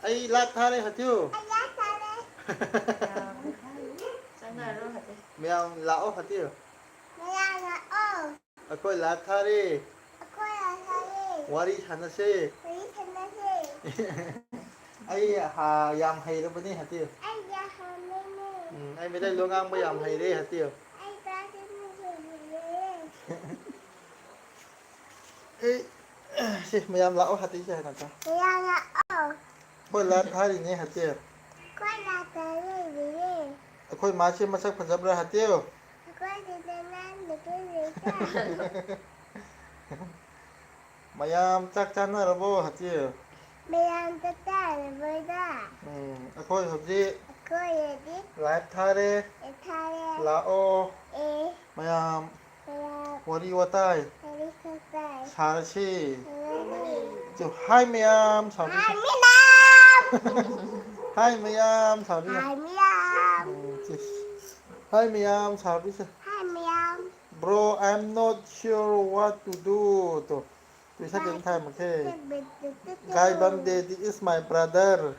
Ay lahat thare hatyo. Sanaro hati. Miyam lao hatyo. Akoy lahat thare. Wari hanase. Ay ha yam hayrabani hatyo. Ay may dahil lungang ba yam hayre hatyo. Ay si mayam lao hati siya nata. Akoy lahat thare ni hatyo. Akoy mashi masak pajabra hatyo. Mayam chak chanarabo hatyo. Akoy hobji lahat thare lao mayam wari watai sarasi jo hai mayam sabi hai mayam sabi hai mayam sabi bro I'm not sure what to do to bisa đến thay một thế gai bang de this is my brother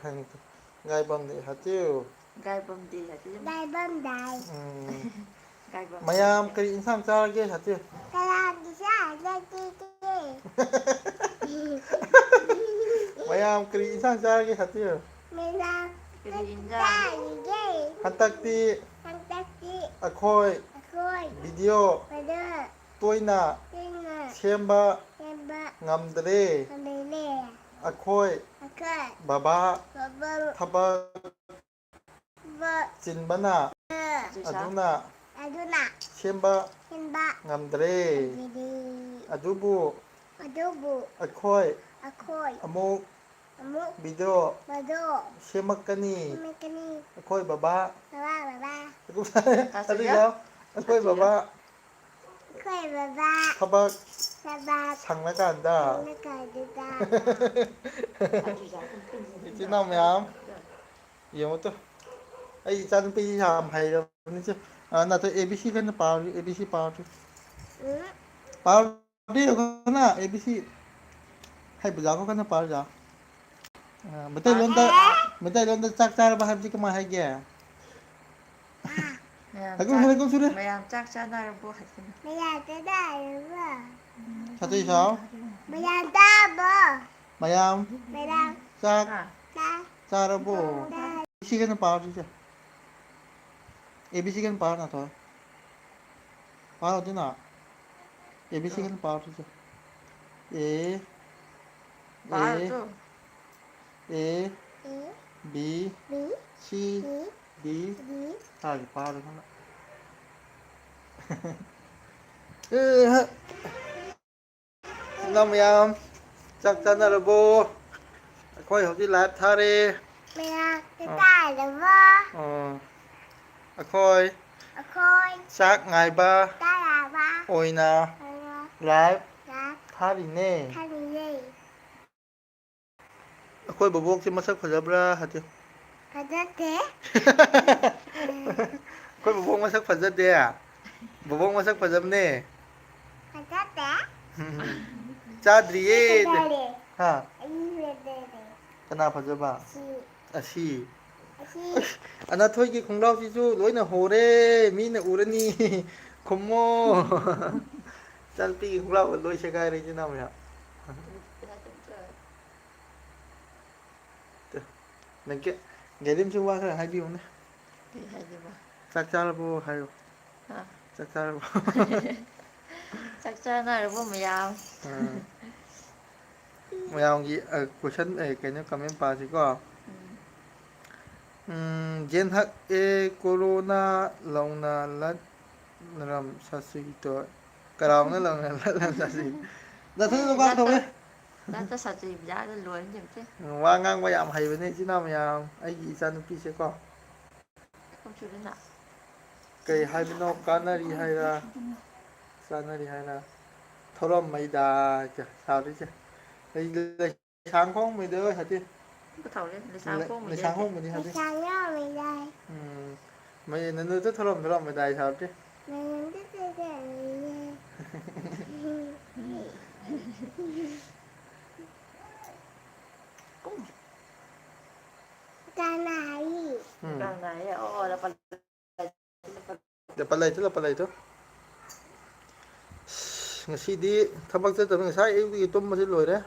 gai bang de hạt tiêu Gai bom di hati. Gai bom. mayam kari insan cara ge hạt tiêu mayam kari insan cara ge hạt tiêu Kirinja. hantakti akhoi video toina semba ngamdre akhoi baba thaba chinbana aduna semba ngamdre adubu akhoi amuk video semakani akhoi baba adu yao akhoi baba thaba 상나간다. 이제 나오면 이것도 ai chân pi làm hay đâu nên chứ là tôi ABC cái nó bảo đi ABC bảo đi được không na ABC hay bây giờ có cái nó bảo giờ mình tay luôn đó chắc chắc là hay gì cái mà hay kìa cũng suốt đấy Mayam chắc sanaro hati. sao tôi sao mayam chắc chắc là bộ ABC cái nó bảo đi chứ ABC cái nó bảo nào thôi bảo thế nào ABC cái nó bảo đi chứ A Baru A B C D à cái bảo được không ạ năm yam chắc chắn là bố coi học đi lát thà đi coi chắc ngày ba ôi na lát thà đi nè coi bố bố chỉ masak fajabra hati coi bố bố masak fajab deh à bố bố masak fajab nè Chadriye ha kana fajaba asi ana thôi cái khung đau chứ lối là hồ đấy mi là urani khomo chân pi khung đau lối xe gai đấy chứ nào vậy nên cái đêm chưa qua cái hai điều này chắc chắn là bố hay chắc chắn là bố chắc sanaro mayam. mayam gì question cái nó comment pa chứ có gen hak e corona long na lat ram sasi to karang na lang lat sasi da thôi nó quang thôi Nata sa chim giá nó lùi như thế. wa ngang wa yam hay bên chứ nào mayam ai gì san pi sẽ có Không chịu đến nào. cái hai bên nó canary hay là canary hay là thorom mấy đà chả sao đấy chứ đây sáng không mấy đứa hả chứ Có thầu lên, lấy sáng không mình sáng không mình đi hả chứ mày nó nó rất thorom mấy đài sao chứ Càng này là phần ดี๋ยวปลาไหลตัวปลาไหลตัวngasi디 tabak chꯠꯇꯕ ngасꯥꯏ ꯑꯌꯨꯛꯇꯒꯤ ꯇꯨꯝꯕꯁꯤ ꯂꯣꯏꯔꯦ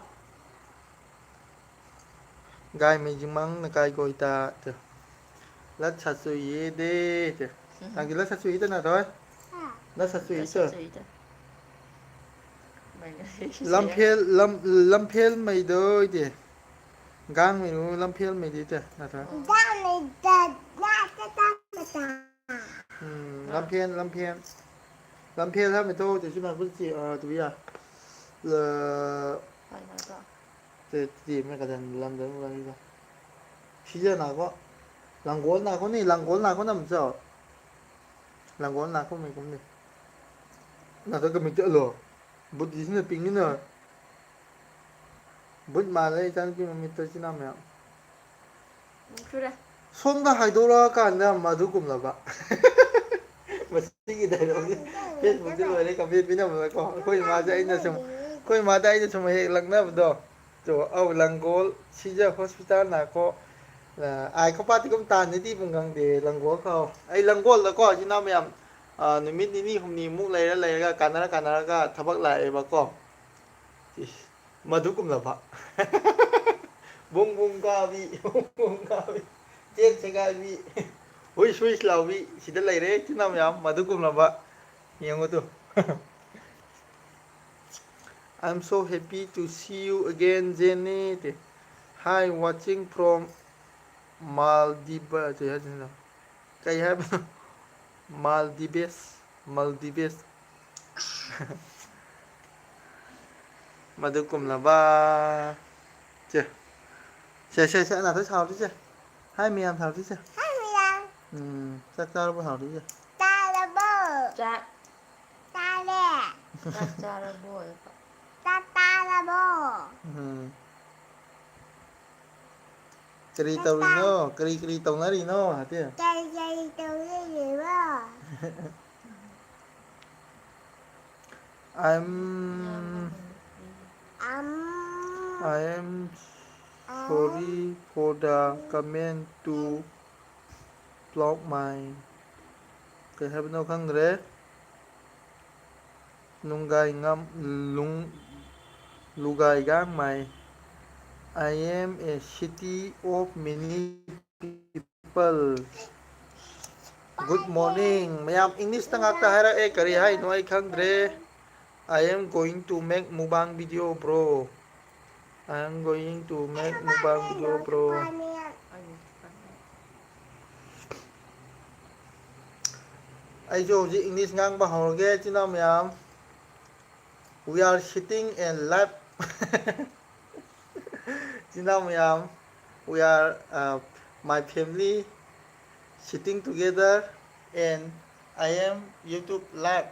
gai mei jingmang na kai goita te lat satsuye de te tangi lat satsuye te na thôi lat satsuye te lamphel mei doi de gang mei nu lamphel mei de te na thôi lamphel ha mei to te chuna bu chi tu ya le te ti me ka dan lam dan lam ni 시제 나고 랑골 나고니 랑골 나고 남죠 랑골 나고 뭐 겁니 나도 그 밑에 로 부디스는 빙이나 붓 말에 잔기 밑에 지나면 그래 손다 하이돌아 간다 마두 꿈나 봐 머시기 대로 페이스북에 올려 가면 비나 뭐고 거기 맞아 있는 좀 거기 맞아 있는 좀 해 랑나부터 저 아우 랑골 시제 호스피탈 나고 aiเขาปาที่กุมตาในที่เป็นกังเดลังกัวเขาไอ้ลังกัวแล้วก็ที่น้ำยำนิมิตนี่ผมนี่มุกอะไรก็การนั้นก็ทับไหลบก็มาดูกุมละพะบุ้งกาวีบุ้งกาวีเจ๊กเชกาวีโอ้ยช่วยเราวีสิได้ไรเร่ที่น้ำยำมาดูกุมละพะยังไงตัว I'm so happy to see you again Jenny Hi watching from Maldives je है कई है Maldives मधु कुमला बा चे ना तो छाव chứ hai miền thảo chứ chắc ta đâu thảo chứ cha là bố kri tàu nó kri tàu nó đi nó hả thế I am sorry for the comment to block my cái hay bên khang rẽ nungai ngam lugai gang mày I am a city of many people. Good morning. Mayam English tangak ta hara e kari hai no ai khangre. I am going to make mukbang video bro. I am going to make mukbang video bro. Ai jo ji English ngang ba hor ge china mayam. We are sitting and laugh. We are my family sitting together and I am YouTube live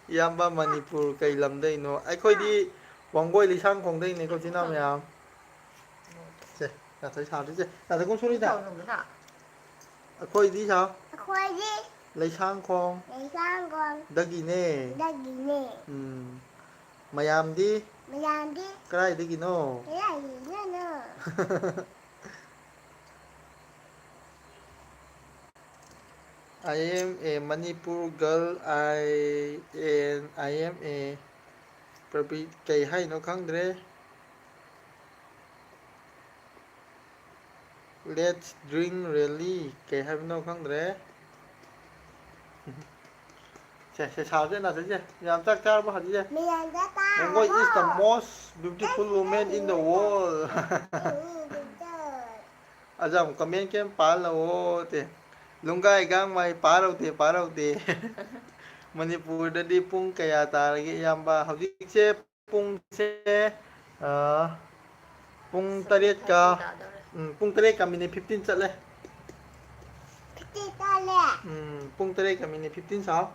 Yamba Manipur kay lamday no ay khoi đi Wangboy Lisang Khong đây này câu chứ nào mèo Chị, là thấy sao đấy chị là thấy con số đi nào khoi đi sao lấy sang Khong Dagi nè Mayam đi cái này đi nó I am a Manipur girl I am a cây hay nó kháng đấy let's drink really cây hay nó kháng đấy sẽ sao thế nào thế chứ làm chắc chắn bao nhiêu chứ Mongol is the most beautiful woman in the world Ajam comment kem pa la o te lungai gang mai parau te Manipur da di pung kaya taragi yamba hauji che pung che pung taret ka mini 15 chat le pung taret ka mini 15 sao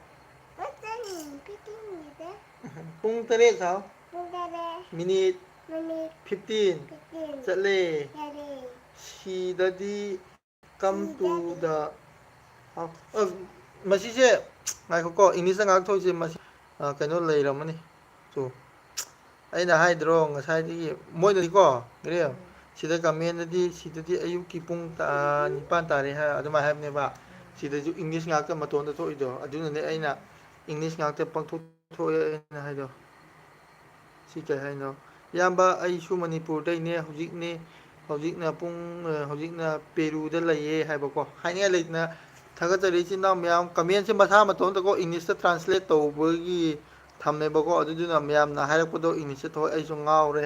pung taret sao minute 15 chat le she daddy come to the masise ngai ko English ngak thoi je mas kaino lei ram ani so aina haidro ngasai di moi ni ko gre ꯁꯤꯗ ꯀꯃꯦꯟꯗꯗꯤ ꯁꯤꯗꯗꯤ ꯑꯌꯨꯛꯀꯤ ꯄꯨꯡ 9 ꯇꯥꯔꯦ ꯍꯥꯏ ꯑꯗꯨꯃꯥꯏꯅ ꯍꯥꯏꯕꯅꯦꯕ ꯁꯤꯗꯁꯨ English ꯉꯥꯛꯇ ꯃꯇꯣꯟꯗ ꯊꯣꯛꯏꯗꯣ ꯑꯗꯨꯅꯅꯦ ꯑꯩꯅ ꯏꯪꯂꯤꯁ ꯉꯥꯛꯇ ꯄꯪꯊꯣꯛ ꯊꯣꯛꯑꯦ ꯑꯩꯅ ꯍꯥꯏꯗꯣ ꯁꯤ ꯀꯩ ꯍꯥꯏꯅꯣ ꯏꯌꯥꯝꯕ ꯑꯩꯁꯨ ꯃꯅꯤꯄꯨꯔꯗꯩꯅꯦ ꯍꯧꯖꯤꯛꯅ ꯄꯦꯔꯨꯗ ꯂꯩꯌꯦ ꯍꯥꯏꯕꯀꯣ ꯍꯥꯏꯅꯤꯡꯉꯥꯏ ꯂꯩꯇꯅ ꯊꯥꯒꯠꯆꯔꯤ ꯏꯆꯤꯟ ꯏꯅꯥꯎ ꯃꯌꯥꯝ ꯀꯃꯦꯟꯁꯦ ꯃꯁꯥ ꯃꯇꯣꯝꯇꯀꯣ ꯏꯪꯂꯤꯁꯇ ꯇ꯭ꯔꯥꯟꯁꯂꯦꯠ ꯇꯧꯕꯒꯤ ꯊꯝꯃꯦꯕꯀꯣ ꯑꯗꯨꯗꯨꯅ ꯃꯌꯥꯝꯅ ꯍꯥꯏꯔꯛꯄꯗꯣ ꯏꯪꯂꯤꯁꯇ ꯊꯣꯛꯑꯦ ꯑꯩꯁꯨ ꯉꯥꯎꯔꯦ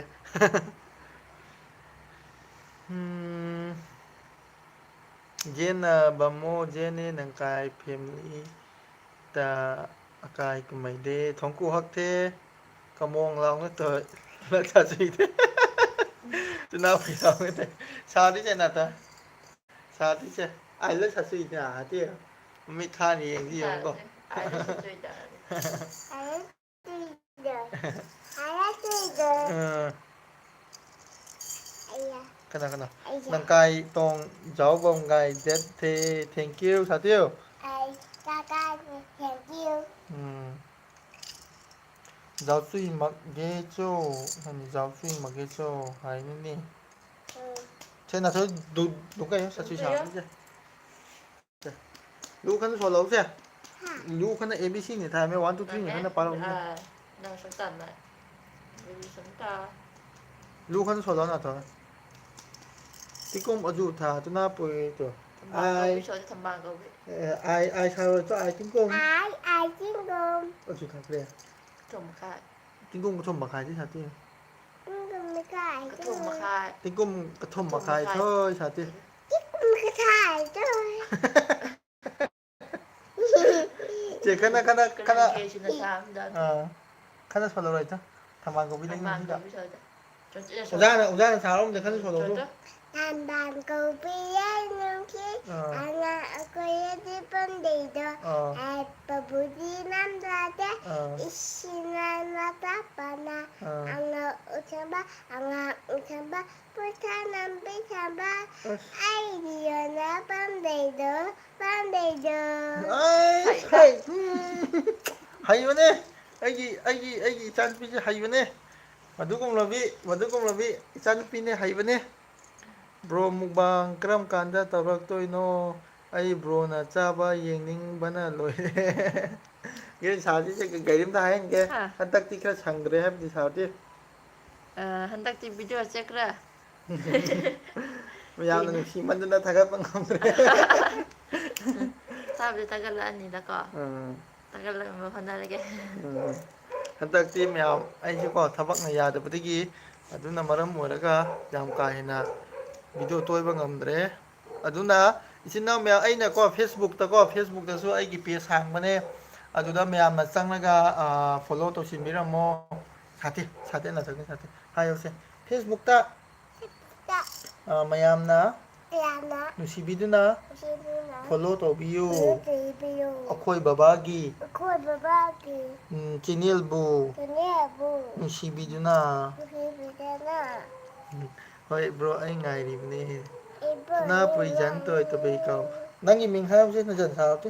ꯖꯦꯅ ꯕꯃꯣ ꯖꯦꯅꯦ ꯅꯪꯀꯥꯏ ꯐꯦꯃꯤꯂꯤ ꯇ ꯑꯀꯥꯏ ꯀꯨꯝꯍꯩꯗꯦ ꯊꯣꯡꯀꯨ ꯍꯛꯊꯦ ꯀꯃꯣꯡ ꯂꯥꯎꯅ ꯇꯧ ꯆꯥꯁꯨꯏꯗꯦ ꯁꯥꯎꯗꯤ ꯆꯦꯅꯥꯇ ꯁꯥꯗꯤꯁꯦ ꯑꯥꯏꯂ ꯁꯥꯁꯨꯏꯗ ꯍꯥꯇꯦ ꯃꯃꯤꯠ ꯈꯥꯅ ꯌꯦꯡꯗꯤ ꯌꯦꯡꯉꯨꯀꯣ ꯀꯅꯥ ꯀꯅꯥ ꯅꯪꯀꯥꯏ ꯇꯣꯡ ꯖꯥꯎꯕꯝꯒꯥꯏ ꯗꯦꯠ ꯊꯦ ꯊꯦꯡꯀ꯭ꯌꯨ ꯁꯥꯊꯤꯌꯨ ꯖꯥꯎꯆꯨꯏꯃꯛꯒꯦꯆꯣ ꯖꯥꯎꯆꯨꯏꯃꯛꯒꯦꯆꯣ ꯍꯥꯏꯅꯤꯅꯦ ꯂꯨ ꯈꯟ ꯁꯣꯜꯍꯧꯁꯦ ꯂꯨ ꯈꯟꯅ ꯑꯦ ꯕꯤ ꯁꯤꯅꯤ ꯊꯥꯏꯃꯦ 1 2 3 ꯈꯟꯅ ꯄꯥꯜꯍꯧꯁꯦ ꯂꯨ ꯈꯟ ꯁꯣꯜꯍꯧ ꯅꯥꯊꯣ ꯇꯤꯀꯣꯝ ꯑꯖꯨ ꯊꯥꯗꯨꯅ ꯄꯣꯏꯇꯣ ꯑꯥꯏ ꯁꯥꯔꯣ ꯆꯣ ꯑꯥꯏ ꯇꯤꯡꯀꯣꯝ ꯑꯖꯨ ꯊꯥꯈ꯭ꯔꯦ ꯇꯤꯡꯀꯨꯝ ꯊꯨꯝ ꯃꯈꯥꯏꯗꯤ ꯁꯥꯇꯤ ꯇꯤꯡꯀꯨꯝ ꯊꯨꯝ ꯃꯈꯥꯏ ꯊꯣꯏ ꯁꯥꯇꯤ ꯆꯦ ꯈꯟꯅ ꯈꯟꯅ ꯁꯣꯜꯍꯧꯔꯣ ꯊꯝꯕꯥꯜ ꯀꯧꯕꯤ ꯂꯩꯅꯨꯡꯁꯤꯗ ꯑꯣꯖꯥꯅ ꯁꯥꯔꯛꯑꯝꯕꯗ ꯈꯟꯅ ꯁꯣꯜꯍꯧꯔꯣ ꯊꯝꯕꯥꯜ ꯀꯧꯕꯤ ꯂꯩꯅꯨꯡꯁꯤ ꯑꯉꯥꯡ ꯑꯩꯈꯣꯏꯗꯤ ꯄꯪꯂꯩꯗ ꯍꯥꯏꯕꯕꯨꯗꯤ ꯉꯝꯖꯗꯦ ꯏꯁꯤꯡꯅ ꯇꯥꯞꯄꯅ ꯑꯉꯥꯡ ꯎꯊꯝꯕ ꯄꯣꯊꯥ ꯂꯝꯕꯤ ꯊꯝꯕ ꯑꯩꯗꯤ ꯌꯣꯅ ꯄꯥꯝꯗꯩꯗꯣ ꯍꯩꯕꯅꯦ ꯑꯩꯒꯤ ꯏꯆꯥꯅꯨꯄꯤꯁꯦ ꯍꯩꯕꯅꯦ ꯃꯗꯨꯒꯨꯝꯂꯕꯤ ꯏꯆꯥꯅꯨꯄꯤꯅꯦ ꯍꯩꯕꯅꯦ ꯕ꯭ꯔꯣ ꯃꯨꯛꯕꯥꯡ ꯀꯔꯝ ꯀꯥꯟꯗ ꯇꯧꯔꯛꯇꯣꯏꯅꯣ ꯑꯩ ꯕ꯭ꯔꯣꯅ ꯆꯥꯕ ꯌꯦꯡꯅꯤꯡꯕꯅ ꯂꯣꯏꯔꯦ ꯁꯥꯔꯁꯤꯁꯦ ꯀꯔꯤꯝꯇ ꯍꯥꯏꯍꯟꯒꯦ ꯍꯟꯗꯛꯇꯤ ꯈꯔ ꯁꯪꯗ꯭ꯔꯦ ꯍꯥꯏꯕꯗꯤ ꯁꯥꯔꯗꯤ ꯍꯟꯗꯛꯇꯤ ꯚꯤꯗꯤꯑꯣ ꯆꯦꯛꯈ꯭ꯔꯥ ꯌꯥꯝꯅ ꯅꯨꯡꯁꯤꯃꯟꯗꯅ ꯊꯥꯒꯠꯄ ꯉꯝꯗ꯭ꯔꯦ ꯊꯥꯕꯗꯤ ꯊꯥꯒꯠꯂꯛꯑꯅꯤꯗꯀꯣ ꯊꯥꯒꯠꯂꯛꯅꯕ ꯍꯣꯠꯅꯔꯒꯦ ꯍꯟꯗꯛꯇꯤ ꯃꯌꯥꯝ ꯑꯩꯁꯦꯀꯣ ꯊꯕꯛꯅ ꯌꯥꯗꯕꯗꯒꯤ ꯑꯗꯨꯅ ꯃꯔꯝ ꯑꯣꯏꯔꯒ ꯌꯥꯝ ꯀꯥ ꯍꯦꯟꯅ ꯚꯤꯗꯤꯑꯣ ꯇꯣꯏꯕ ꯉꯝꯗ꯭ꯔꯦ ꯑꯗꯨꯅ ꯏꯆꯤꯟ ꯏꯅꯥꯎ ꯃꯌꯥꯝ ꯑꯩꯅꯀꯣ ꯐꯦꯁꯕꯨꯛꯇꯁꯨ ꯑꯩꯒꯤ ꯄꯦꯖ ꯍꯥꯡꯕꯅꯦ ꯑꯗꯨꯗ ꯃꯌꯥꯝꯅ ꯆꯪꯉꯒ ꯐꯣꯂꯣ ꯇꯧꯁꯤꯟꯕꯤꯔꯝꯃꯣ ꯍꯥꯏꯌꯣꯁꯦ ꯐꯦꯁꯕꯨꯛꯇ ꯃꯌꯥꯝꯅ ꯅꯨꯡꯁꯤꯕꯤꯗꯨꯅ ꯐꯣꯂꯣ ꯇꯧꯕꯤꯌꯨ ꯑꯩꯈꯣꯏ ꯕꯕꯥꯒꯤ ꯆꯦꯅꯦꯜꯕꯨ ꯅꯨꯡꯁꯤꯕꯤꯗꯨꯅ ꯍꯣꯏ ꯕ꯭ꯔꯣ ꯑꯩ ꯉꯥꯏꯔꯤꯕꯅꯦ ꯅꯪꯒꯤ ꯃꯤꯡ ꯍꯥꯏꯕꯁꯦ ꯅꯖꯟ ꯁꯥꯔꯗꯤ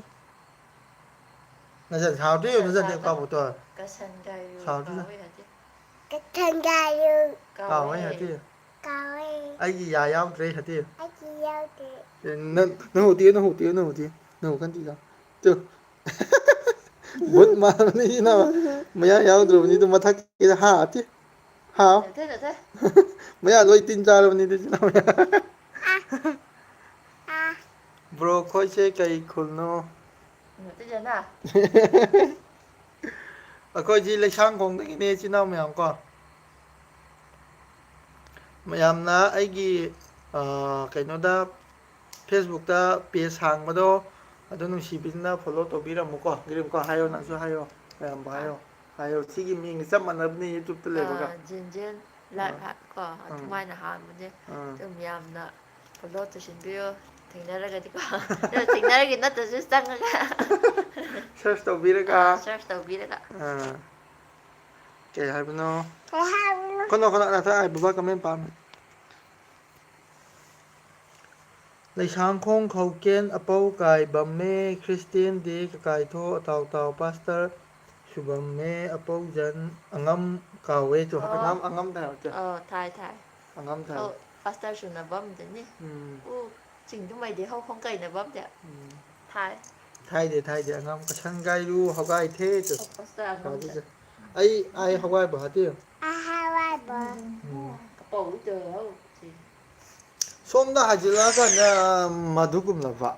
ꯑꯩꯒꯤ ꯌꯥ ꯌꯥꯎꯗ꯭ꯔꯦ ꯚꯨꯠ ꯃꯥꯟꯕꯅꯤꯅ ꯃꯌꯥ ꯌꯥꯎꯗ꯭ꯔꯕꯅꯤꯗ ꯃꯊꯛꯀꯤꯗ ꯍꯥꯎ ꯃꯌꯥ ꯂꯣꯏ ꯇꯤꯟ ꯆꯥꯔꯕꯅꯤꯗ ꯕ꯭ꯔꯣ ꯈꯣꯏꯁꯦ ꯀꯩ ꯈꯨꯜꯅꯣ ꯑꯩꯈꯣꯏꯁꯤ ꯂꯩꯁꯥꯡꯈꯣꯡꯗꯒꯤꯅꯦ ꯏꯆꯤꯜ ꯏꯅꯥꯎ ꯃꯌꯥꯝ ꯀꯣ ꯃꯌꯥꯝꯅ ꯑꯩꯒꯤ ꯀꯩꯅꯣꯗ ꯐꯦꯁꯕꯨꯛꯇ ꯄꯦꯖ ꯍꯥꯡꯕꯗꯣ ꯑꯗꯨ ꯅꯨꯡꯁꯤꯕꯤꯗꯨꯅ ꯐꯣꯂꯣ ꯇꯧꯕꯤꯔꯝꯃꯨꯀꯣ ꯒ꯭ꯔꯤꯝꯀꯣ ꯍꯥꯏꯌꯣ ꯅꯪꯁꯨ ꯍꯥꯏꯌꯣ ꯃꯌꯥꯝꯕꯨ ꯍꯥꯏꯌꯣ ꯁꯤꯒꯤ ꯃꯤꯡꯒ ꯆꯞ ꯃꯥꯟꯅꯕꯅꯤ ꯌꯨꯇꯨꯕꯇ ꯂꯩꯕꯒ ꯖꯤꯟꯖꯦꯟ ꯂꯥꯏꯐ ꯍꯥꯏ ꯀꯣ ꯑꯗꯨꯃꯥꯏꯅ ꯍꯥꯡꯕꯅꯦ ꯑꯗꯨꯝ ꯌꯥꯝꯅ ꯐꯣꯂꯣ ꯇꯧꯁꯤꯟꯕꯤꯌꯣ ꯊꯦꯡꯅꯔꯒꯗꯤꯀꯣ ꯊꯦꯡꯅꯔꯒꯗꯤ ꯅꯠꯇ꯭ꯔꯁꯨ ꯆꯪꯉꯒ ꯁꯔꯁ ꯇꯧꯕꯤꯔꯒ ꯁꯔꯁ ꯇꯧꯕꯤꯔꯒ ꯀꯩ ꯍꯥꯏꯕꯅꯣ ꯕꯕꯥ ꯀꯃꯦꯟ ꯄꯥꯝꯃꯦ ꯂꯩꯁꯥꯡꯈꯣꯡ ꯈꯧꯀꯦꯟ ꯑꯄꯧ ꯀꯥꯏ ꯕꯝꯃꯦ ꯈ꯭ꯔꯤꯁꯇꯦꯟ ꯗꯦ ꯀꯀꯥꯏꯊꯣ ꯑꯇꯥꯎ ꯇꯥꯎ ꯄꯥꯁꯇꯔ ꯁꯨꯕꯝꯃꯦ ꯑꯄꯧꯖꯟ ꯑꯉꯝ ꯀꯥꯎꯋꯦ ꯑꯉꯝ ꯊꯥꯏ ꯑꯉꯝ ꯊꯥꯏ pastor suna bam de ni u ching du mai de hau khong kai na bam de thai ไทยเดี๋ยวไทยเดี๋ยวงามกระชังไกดูเขาไกเท่จุด pastor เขา ngom ที่ de จะไอเขาไกบ่ฮะที่ ka po lu de hau chi ส้มได้หาจิละกันเนี่ยมาดูกุมละวะ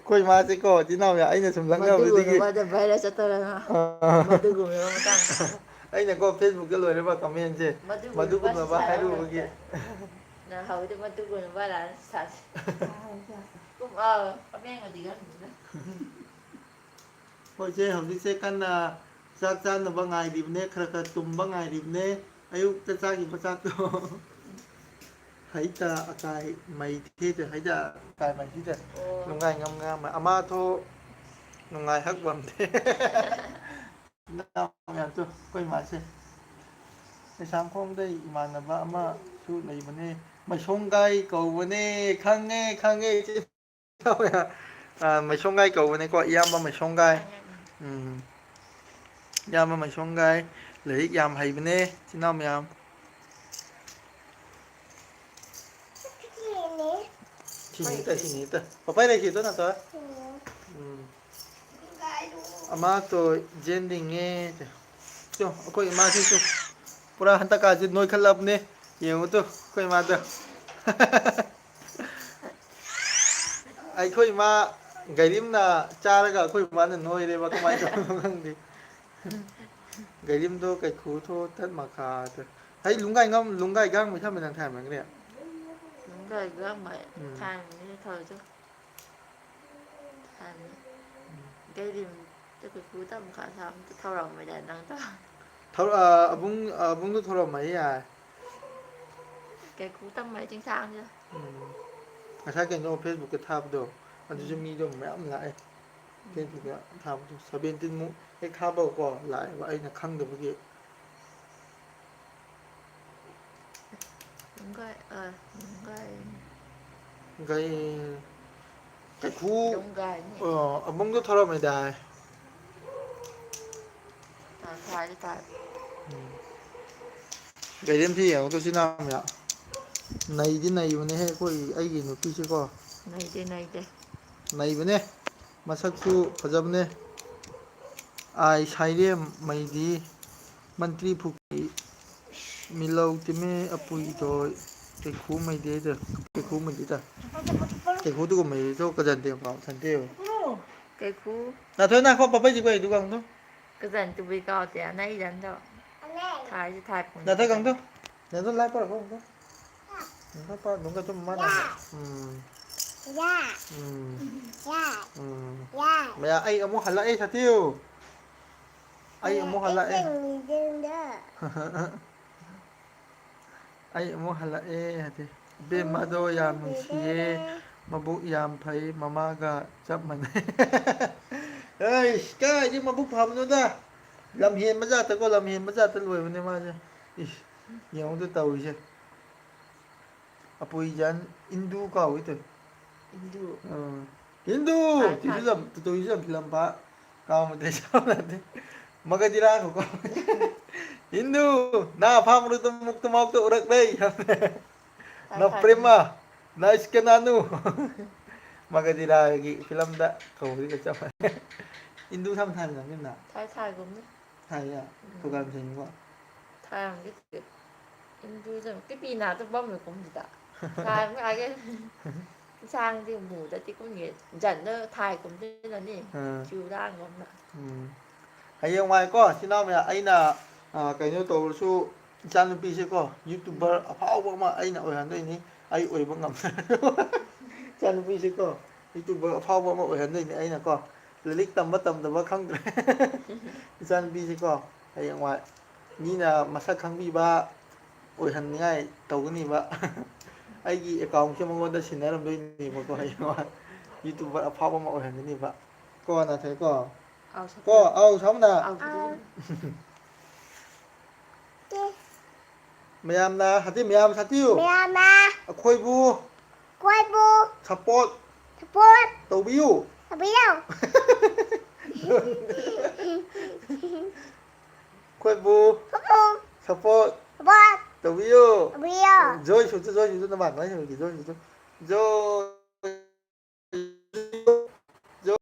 คุยมาสิโก้ที่น้องอย่าไอ้เนี่ยสมรักเนี่ย madu ไป gu ที่กี่ ba de vai la sa ta la madu gu me ma tang ไอ้เนี่ยก็เฟซบุ๊กก็เลยนะว่าคอมเมนต์สิมาดูกุมละวะให้ดูเมื่อกี้ na hau de madu gu ba la sa cũng có nghe người gì đó พอเจ้าที่เซกันนะซักจานบางไงดิบเนี่ยคราตุ่มบางไงดิบเนี่ยอายุจะซักกี่ภาษาตัวให้จะอากาศไม่ที่จะให้จะอากาศไม่ที่จะลงไงงามๆมาอามาโทลงไงฮักวันเท่น่าอย่างตัวก็มาสิในสังคมได้มานะว่าอามาชุดอะไรมันเนี่ยมาชงไก่เก่าวันนี้ข้างเงี้ยเท่าไหร่มาชงไก่เก่าวันนี้ก็ยามมาชงไก่ยามมาชงไก่หรือยามให้วันนี้ที่น้องยามทีนี้แต่พอไปได้กี่ตัวนะตัวอามาตัวเจนดิ้งเงี้ยจ้ะคุยมาที่สุดพระหันตะการจิตน้อยขลับเนี่ยยังตัวคุยมาตัวไอ้คุยมาไก่ริมน่ะจ้าแล้วก็คุยมาเนี่ยน้อยเลยว่าก็ไม่จำต้องดีไก่ริมตัวไก่คูโททัดมาคาตัวให้ลุงไก่งั้มลุงไก่ก้างไม่ใช่เป็นทางแถบเหมือนกันเนี่ยลุงไก่ก้างไม่ทางนี้เท่าจ้ะทางนี้ไก่ริมจะคือคูตั้มขาทำเท่าเราไม่ได้นั่งต่อเท่าบุ้งตัวเท่าเราไหมอ่ะไก่คูตั้มไม่จริงจังจ้ะถ้าเกิดเราเฟซบุ๊กก็ทำดูมันจะมีดูแม่หลายเฟซบุ๊กก็ทำดูสเปนตินมุไอ้ข้าวบอกก็หลายว่าไอ้นักขังเดี๋ยวเมื่อกี้ลุงไก่ไก่คู่ลุงไก่บุ้งตัวเท่าเราไม่ได้ทายทายไก่เล่มที่อย่างตัวชิ้นน้ำเนี่ยในที่ในวันนี้ให้คุยไอ้กินหนูพี่ชิโก้ในเด้ในวันนี้มาสักสู้พอจำเนี่ยไอ้ชายเลี้ยมไม่ดีมันตรีผู้กีมีเราที่ไม่อภัยโดยไอ้คู่ไม่ดีเด้อไอ้คู่ไม่ดีจ้ะไอ้คู่ตัวก็ไม่ดีตัวกระจันเดียวกันทันเดียวไก่คู่น่าเธอหน้าเขาปะไปจีกว่าดูกันตัวกระจันตัวไปก่อนแต่ในยันตัวทายน่าเธอกันตัวน่าเธอไล่ปะหรอตัวapa nunggu tuh mana ya ai kamu halak satiu ai kamu halak ai kamu halak hati be mado yam siye mabuk yam phai mama ga chap man ei cái chứ mà buk phàm nữa ta làm hiền mà ra ta có làm hiền mà ra ta lùi bên mà chứ nhiều ông tôi tàu chứ apa ijan Hindu kau itu Hindu tu film pak kau mesti tahu nanti maka dirang kau Hindu na paham lu tu muktu mau tu urak deh na prema na iskenanu maka dirang film dah kau ni kacau Hindu tham tham là cái nào thai cũng thai à tôi cảm thấy như vậy thai là cái Hindu rồi cái pin nào tôi bấm được cũng gì cả thai mấy cái sang thì mù đã thì cũng nghĩa dần nó thai cũng thế là nè chiều ra ngon nè hay yang mai ko sinam ya aina cái như tổ su channel pi ko youtuber apa ma aina oi han ni ai oi bang ngam channel pi ko youtuber apa ma oi han ni aina ko lilik tam ba khang channel pi ko hay yang mai ni na masak khang bi ba oi han ngai tàu cái ni ba ai gi account che mong da sin na ram doi ni mo ko hay wa youtuber a pha ma o han ni ba ko na thai ko au sống na mày na hati mày sa tiu mày na khoi bu support tàu biu khoi bu support tꯧbiyo Bio. joy su na bạn nói rồi joy su joy joy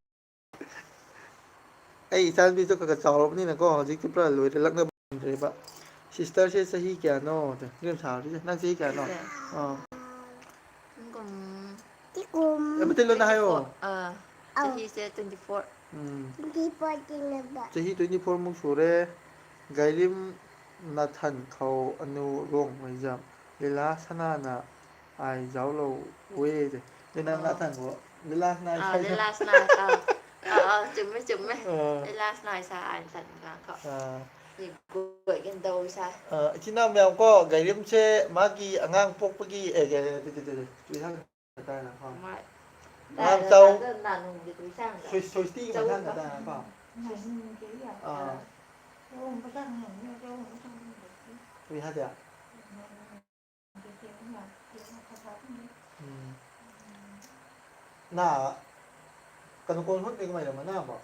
ai san bi to ka chaw ni na ko hojik ti pra loi lak na re ba sister se sahi kya no rim sa ri nang sahi kya no còn Tikum. em tin luôn na hayo sahi se 24 Di poting ba. sahi 24 muk sure gailim na than khau anu rong mai jam lila sana na ai giáo lo we de nên na than ko lila na sai the last night chụm mấy the last night sa anh thành cả có thì gửi cái đầu sa china mèo có gailim che magi angang pokpagi chui thang ta là không mà Làm sao? là nung thì túi sang Soi sti mà thang ta là không chui hát à na kan kon hot ni mày là mà na ba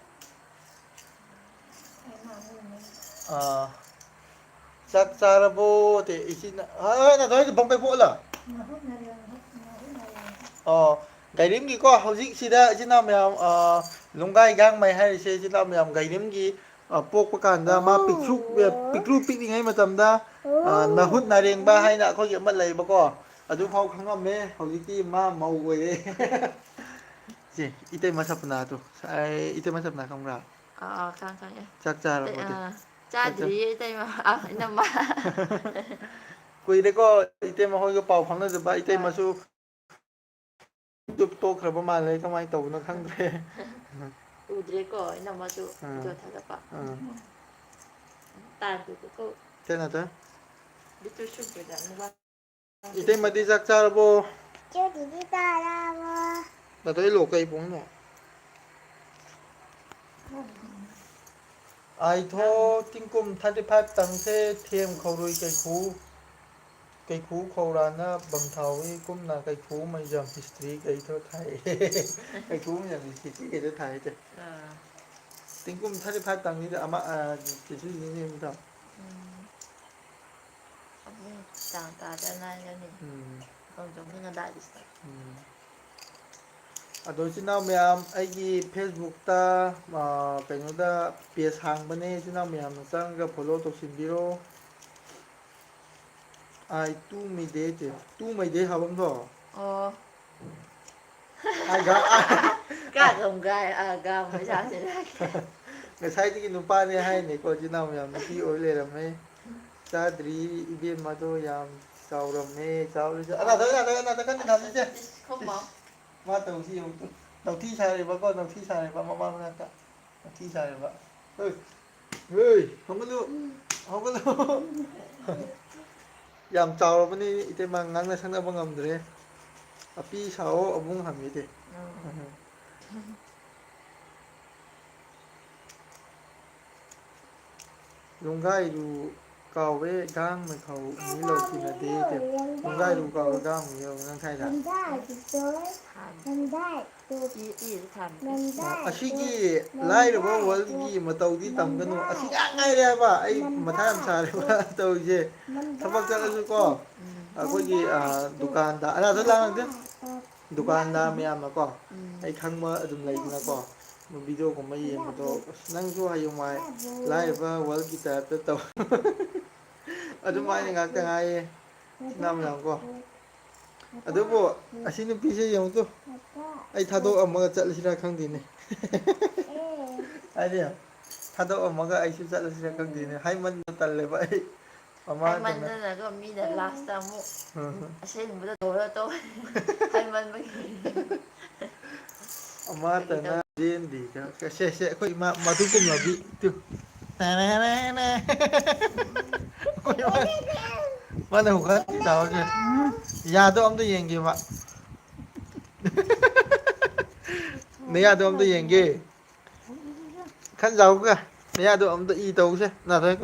sak sarabo te isin na doi bong pe bo la gailim gi ko hojik sida china mèo lungai gang mai hai se china mèo gailim gi pok pa kan da ma pikru pikning mai matam da na hut na reng ba hai na ko gi ma lei ba ko adu phau khangam me hojiki ma mau we जी इते मसपना तो इते मसपना खंगरा khang khang nhé chắc cha rồi cha gì đây mà năm mà kui de ko ite ma hoi ko pau phang na ba ite ma su tup to khra ba ma le kamai to na khang de udre ko năm mà chú cho thằng các bạn tàn tụi cô thế nào thế đi tôi chụp cái đó mua ite ma di chắc cha bo Chưa thì đi ta ra mà. là tới lỗ cây bóng nè ai thô tinh cung 35 tầng thế thêm khâu đuôi cây khú khâu ra nó bằng thầu ấy cũng là cây khú mà dòng history cây thơ thầy cây khú mà dòng history cây thơ thầy chứ tinh cung 35 tầng đi mà chỉ suy nghĩ như thế chẳng ta cho nên cái này không giống như là đại đi Ado sinaw miyam aigi Facebook ta kaino da page hangbane sinaw miyam nasanga follow tawsinbiro ai tu mai de habam tho ai ga cả gồng gai gà mới ra thế này ngasai ti nupa ne hai ne ko sinaw miyam nupi oi le ram me sadri ibem ma do yam sauram me saur ana ta kan tham che không máu ma tàu thi tàu thi sai rồi bà con tàu thi sai rồi bà mama ra cả tàu thi sai rồi bà ơi không có luôn yam chào rồi bên ite mang ngang na sang na bangam dre api sao abung ham ite lungai du cầu với gang mà khẩu ní lâu thì là thế thì lungai du cầu với gang nhiều ngang thay ra Mìnhได้thì tới. Mìnhได้ตัว ý thành mìnhได้ ꯑꯁꯤꯒꯤ ꯂꯥꯏꯔꯕ ꯋꯥꯔꯜꯒꯤ ꯃꯇꯧꯗꯤ ꯇꯝꯒꯅꯨ ꯑꯁꯤ ꯉꯥꯛ ꯉꯥꯏꯔꯦ ꯍꯥꯏꯕ ꯑꯩ ꯃꯊꯥ ꯌꯥꯝ ꯁꯥꯔꯦꯕ ꯇꯧꯔꯤꯁꯦ ꯊꯕꯛ ꯆꯠꯂꯁꯨ ꯀꯣ ꯑꯩꯈꯣꯏꯒꯤ ꯗꯨꯀꯥꯟꯗ ꯑꯅꯥꯗ ꯂꯥꯡꯉꯛꯇꯦ ꯗꯨꯀꯥꯟꯗ ꯃꯌꯥꯝꯅꯀꯣ ꯑꯩ ꯈꯪꯕ ꯑꯗꯨꯝ ꯂꯩꯗꯅꯀꯣ ꯚꯤꯗꯤꯑꯣꯒꯨꯝꯕ ꯌꯦꯡꯕꯗꯣ ꯑꯁ ꯅꯪꯁꯨ ꯍꯌꯦꯡꯋꯥꯏ ꯂꯥꯏꯔꯕ ꯋꯥꯔꯜꯒꯤ ꯇꯥꯏꯞꯇ ꯇꯧ ꯑꯗꯨꯃꯥꯏꯅ ꯉꯥꯛꯇ ꯉꯥꯏꯌꯦ ꯁꯤꯅ ꯃꯌꯥꯝ ꯀꯣ ꯑꯗꯨꯕꯨ ꯑꯁꯤ ꯅꯨꯄꯤꯁꯦ ꯌꯦꯡꯉꯨꯇꯨ ꯑꯩ ꯊꯥꯗꯣꯛꯑꯝꯃꯒ ꯆꯠꯂꯁꯤꯔꯥ ꯈꯪꯗꯦꯅꯦ ꯍꯥꯏꯗꯤ ꯊꯥꯗꯣꯛꯑꯝꯃꯒ ꯑꯩꯁꯨ ꯆꯠꯂꯁꯤꯔꯥ ꯈꯪꯗꯦꯅꯦ ꯍꯥꯏꯃꯟꯕ ꯇꯜꯂꯦꯕ ꯑꯩ ꯍꯥꯏꯃꯟꯗꯅꯒ ꯃꯤꯅ ꯂꯥꯁꯇ ꯑꯃꯨꯛ ꯑꯁꯦꯡꯕꯗ ꯇꯧꯔ ꯇꯧ ꯍꯥꯏꯃꯟꯕꯒꯤ ꯑꯃꯇꯅ ꯆꯦꯟꯗꯤ ꯁꯦ ꯑꯩꯈꯣꯏ ꯏꯃꯥ ꯃꯗꯨ ꯀꯨꯝꯂꯕꯤ ꯃꯥꯅ ꯍꯨꯈꯠ ꯇꯧꯔꯁꯦ ꯌꯥꯗꯣ ꯑꯝꯇ ꯌꯦꯡꯒꯦꯕ ꯅꯌꯥꯗꯣ ꯑꯝꯇ ꯌꯦꯡꯒꯦ ꯈꯟꯖꯥꯎꯒ ꯅꯌꯥꯗꯣ ꯑꯝꯇ ꯏ ꯇꯧꯁꯦ ꯅꯥꯊꯣꯏ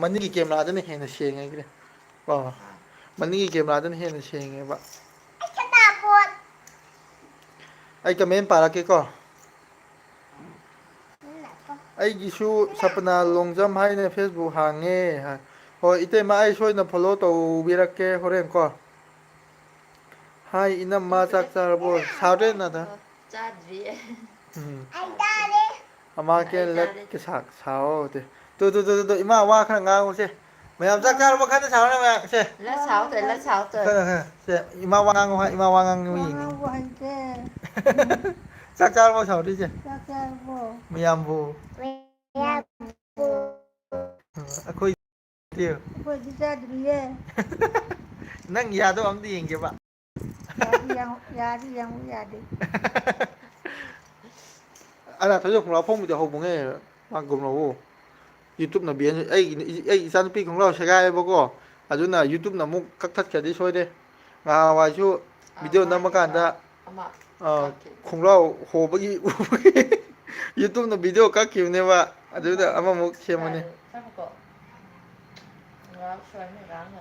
ꯃꯅꯤꯡꯒꯤ ꯀꯦꯃꯦꯔꯥꯗꯅ ꯍꯦꯟꯅ ꯁꯦꯡꯉꯦ ꯀꯣ ꯃꯅꯤꯡꯒꯤ ꯀꯦꯃꯦꯔꯥꯗꯅ ꯍꯦꯟꯅ ꯁꯦꯡꯉꯦꯕ ꯑꯩ ꯀꯃꯦꯟ ꯄꯥꯔꯛꯀꯦꯀꯣ ꯑꯩꯒꯤꯁꯨ ꯁꯄꯅꯥ ꯂꯣꯡꯖꯝ ꯍꯥꯏꯅ ꯐꯦꯁꯕꯨꯛ ꯍꯥꯡꯉꯦ ꯍꯣꯏ ꯏꯇꯩꯃ ꯑꯩ ꯁꯣꯏꯅ ꯐꯣꯂꯣ ꯇꯧꯕꯤꯔꯛꯀꯦ ꯍꯣꯔꯦꯟ ꯀꯣ ꯍꯥꯏ ꯏꯅꯝꯃ ꯆꯥꯛ ꯆꯥꯔꯕꯣ ꯁꯥꯎꯗꯦꯅꯗ ꯆꯥꯗ꯭ꯔꯤꯌꯦ ꯑꯩ ꯇꯥꯔꯦ ꯑꯃ ꯀꯦ ꯂꯠ ꯀꯦ ꯁꯥꯑꯣꯗꯦ ꯇꯨ ꯏꯃꯥ ꯋꯥ ꯈꯔ ꯉꯥꯡꯉꯨꯁꯦ ꯃꯌꯥꯝ ꯆꯥꯛ ꯆꯥꯔꯕ ꯈꯔꯅ ꯁꯥꯎꯅꯦ ꯃꯌꯥꯝꯁꯦ ꯂ ꯁꯥꯎꯇꯣꯏ ꯂ ꯁꯥꯎꯇꯣꯏ ꯁꯦ ꯏꯃꯥ ꯋꯥ ꯉꯥꯡꯉꯨ ꯍꯥꯏ ꯏꯃꯥ ꯋꯥ ꯉꯥꯡꯉꯨ ꯌꯦꯡꯉꯤ ꯆꯥꯛ ꯆꯥꯔꯕꯣ ꯁꯥꯎꯔꯤꯁꯦ ꯃꯌꯥꯝꯕꯨ ꯑꯩꯈꯣꯏ ꯑꯩꯈꯣꯏꯗꯤ ꯆꯥꯗ꯭ꯔꯤꯌꯦ ꯅꯪ ꯌꯥꯗꯣ ꯑꯝꯇ ꯌꯦꯡꯒꯦꯕ ꯌꯥꯗꯤ ꯌꯦꯡꯉꯨ ꯌꯥꯗꯦ ꯑꯔꯥꯊꯣꯏꯗ ꯈꯣꯡꯒ꯭ꯔꯥꯎ ꯐꯣꯡꯕꯗ ꯍꯧꯕꯉꯦ ꯃꯥꯒꯨꯝꯅꯕꯨ ꯌꯨꯇꯨꯞꯅ ꯑꯩ ꯏꯆꯥꯅꯨꯄꯤ ꯈꯣꯡꯒ꯭ꯔꯥꯎ ꯁꯦꯒꯥꯏꯑꯦꯕꯀꯣ ꯑꯗꯨꯅ ꯌꯨꯇꯨꯞꯅ ꯑꯃꯨꯛ ꯀꯛꯊꯠꯈ꯭ꯔꯗꯤ ꯁꯣꯏꯗꯦ ꯉꯍꯥꯟꯋꯥꯏꯁꯨ ꯚꯤꯗꯤꯑꯣ ꯃꯥꯒꯤ ꯅꯝꯃꯀꯥꯟꯗ ꯑꯃ ꯀꯛꯈꯤꯕꯗꯣ ꯈꯣꯡꯒ꯭ꯔꯥꯎ ꯍꯣꯕꯒꯤ ꯎꯕꯒꯤ ꯌꯨꯇꯨꯞꯅ ꯚꯤꯗꯤꯑꯣ ꯀꯛꯈꯤꯕꯅꯦꯕ ꯑꯗꯨꯗ ꯑꯃꯃꯨꯛ ꯁꯦꯝꯕꯅꯤ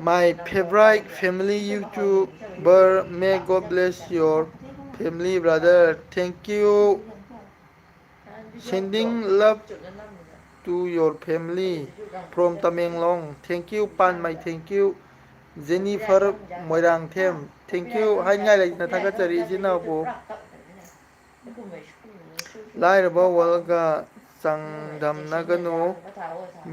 my favourite family YouTuber may God bless your family brother thank you sending love to your family from Tamenglong thank you Panmei thank you Jennifer Moirangthem thank you ꯍꯥꯏꯅꯤꯡꯉꯥꯏ ꯂꯩꯇꯅ ꯊꯥꯒꯠꯆꯔꯤ ꯏꯆꯤꯟ ꯏꯅꯥꯎꯕꯨ ꯂꯥꯏꯔꯕ ꯋꯥꯔꯜꯒ ꯆꯥꯡꯗꯝꯅꯒꯅꯨ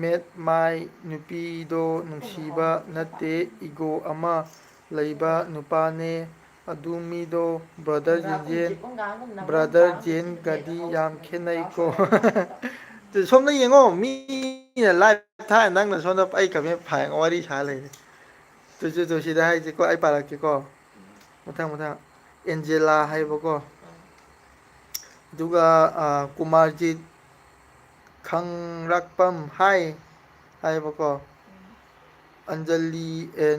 ꯃꯦꯠ ꯃꯥꯏ ꯅꯨꯄꯤꯗꯣ ꯅꯨꯡꯁꯤꯕ ꯅꯠꯇꯦ ꯏꯒꯣ ꯑꯃ ꯂꯩꯕ ꯅꯨꯄꯥꯅꯦ ꯑꯗꯨ ꯃꯤꯗꯣ ꯕ꯭ꯔꯗꯔ ꯖꯤꯟꯖꯦꯟ ꯕ꯭ꯔꯗꯔ ꯖꯦꯟꯒꯗꯤ ꯌꯥꯝ ꯈꯦꯠꯅꯩꯀꯣ ꯁꯣꯝꯗ ꯌꯦꯡꯉꯣ ꯃꯤꯅ ꯂꯥꯏꯚ ꯊꯥꯏ ꯅꯪꯅ ꯁꯣꯝꯗ ꯑꯩ ꯀꯃꯦꯟ ꯋꯥꯔꯤ ꯁꯥ ꯂꯩꯔꯦ ꯇꯨ ꯁꯤꯗ ꯍꯥꯏꯁꯤꯀꯣ ꯑꯩ ꯄꯥꯔꯛꯀꯦꯀꯣ ꯃꯊꯪ ꯃꯊꯪ ꯑꯦꯟꯖꯦꯂꯥ ꯍꯥꯏꯕꯀꯣ ꯑꯗꯨꯒ ꯀꯨꯃꯥꯔꯖꯤꯠ ꯈꯪꯔꯛꯄꯝ ꯍꯥꯏ ꯍꯥꯏꯕꯀꯣ ꯑꯟꯖꯂꯤ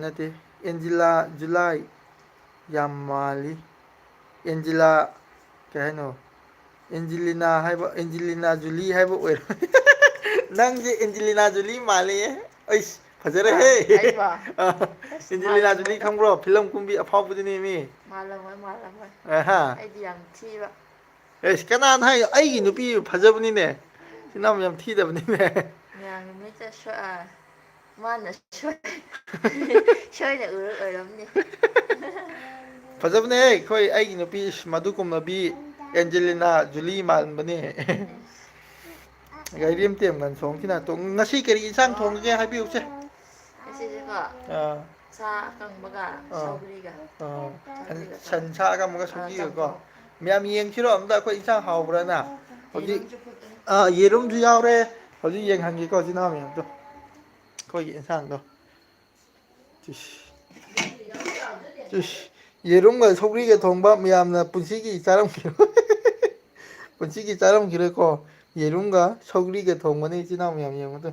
ꯅꯠꯇꯦ ꯑꯦꯟꯖꯤꯂꯥ ꯖꯨꯂꯥꯏ ꯌꯥꯝ ꯃꯥꯜꯂꯤ ꯑꯦꯟꯖꯤꯂꯥ ꯀꯩ ꯍꯥꯏꯅꯣ ꯑꯦꯟꯖꯤꯂꯤꯅꯥ ꯍꯥꯏꯕ ꯑꯦꯟꯖꯤꯂꯤꯅꯥ ꯖꯨꯂꯤ ꯍꯥꯏꯕ ꯑꯣꯏꯔꯝ ꯅꯪꯁꯦ ꯑꯦꯟꯖꯤꯂꯤꯅꯥ ꯖꯨꯂꯤ ꯃꯥꯜꯂꯦꯌꯦ ꯑꯩꯁ ꯐꯖꯔꯦꯍꯦ ꯑꯩꯕꯣ ꯑꯁ ꯏꯟꯖꯤꯂꯤꯅꯥ ꯖꯨꯂꯤ ꯃꯥꯜꯂꯝꯃꯣꯏꯗ ꯈꯪꯕ꯭ꯔꯣ ꯐꯤꯂꯝ ꯀꯨꯝꯕꯤ ꯑꯐꯥꯎꯕꯗꯨꯅꯦ ꯃꯤ ꯃꯥꯜꯂꯝꯃꯣꯏ ꯃꯥꯜꯂꯝꯃꯣꯏ ꯑꯍꯥ ꯑꯩꯗꯤ ꯌꯥꯝ ꯊꯤꯕ ꯑꯦꯁ ꯀꯅꯥꯅ ꯍꯥꯏ ꯑꯩꯒꯤ ꯅꯨꯄꯤ ꯐꯖꯕꯅꯤꯅꯦ ꯏꯆꯤꯟ ꯏꯅꯥꯎ ꯌꯥꯝ ꯊꯤꯗꯕꯅꯤꯅꯦ ꯃꯌꯥꯝꯒꯤ ꯃꯤꯠꯇ ꯃꯥꯅ ꯁꯣꯏꯅ ꯑꯣꯏꯔꯝꯅꯤ ꯐꯖꯕꯅꯦꯍꯦ ꯑꯩꯈꯣꯏ ꯑꯩꯒꯤ ꯅꯨꯄꯤ ꯃꯗꯨ ꯀꯨꯝꯅꯕꯤ ꯑꯦꯟꯖꯦꯂꯤꯅꯥ ꯖꯨꯂꯤ ꯃꯥꯟꯕꯅꯦ ꯒꯥꯏꯔꯤꯦꯝ ꯇꯦꯝꯒꯅ ꯁꯣꯡꯁꯤꯅ ꯉꯁꯤ ꯀꯔꯤ ꯌꯦꯟꯁꯥꯡ ꯊꯣꯡꯉꯒꯦ ꯍꯥꯏꯕꯤꯌꯨꯁꯦ ꯉꯁꯤꯁꯦꯀꯣ ꯑꯥ ꯁꯥ ꯑꯀꯪꯕꯒ ꯁꯧꯒ꯭ꯔꯤꯒ ꯁꯟꯁꯥ ꯑꯀꯪꯕꯒ ꯁꯧꯒ꯭ꯔꯤꯒꯀꯣ ꯆꯝꯊꯣꯡ ꯃꯌꯥꯝ ꯌꯦꯡꯁꯤꯔꯣ ꯑꯝꯇ ꯑꯩꯈꯣꯏ ꯏꯟꯁꯥꯡ ꯍꯥꯎꯕ꯭ꯔꯅ ꯍꯧꯖꯤꯛ ꯌꯦꯔꯨꯝꯁꯨ ꯐꯨꯠꯄꯅꯦ ꯌꯦꯔꯨꯝꯁꯨ ꯌꯥꯎꯔꯦ ꯍꯧꯖꯤꯛ ꯌꯦꯡꯍꯟꯒꯦꯀꯣ ꯏꯆꯤꯟ ꯏꯅꯥꯎ ꯃꯌꯥꯝꯗꯣ ꯑꯩꯈꯣꯏꯒꯤ ꯌꯦꯟꯁꯥꯡꯗꯣ ꯌꯦꯔꯨꯝꯒ ꯁꯧꯒ꯭ꯔꯤꯒ ꯊꯣꯡꯕ ꯃꯌꯥꯝꯅ ꯄꯨꯟꯁꯤꯒꯤ ꯆꯥꯔꯝꯈꯤꯔꯣꯏ ꯄꯨꯟꯁꯤꯒꯤ ꯆꯥꯔꯝꯈꯤꯔꯣꯏꯀꯣ ꯌꯦꯔꯨꯝꯒ ꯁꯧꯒ꯭ꯔꯤꯒ ꯊꯣꯡꯕꯅꯤ ꯏꯆꯤꯜ ꯏꯅꯥꯎ ꯃꯌꯥꯝ ꯌꯦꯡꯕꯗꯣ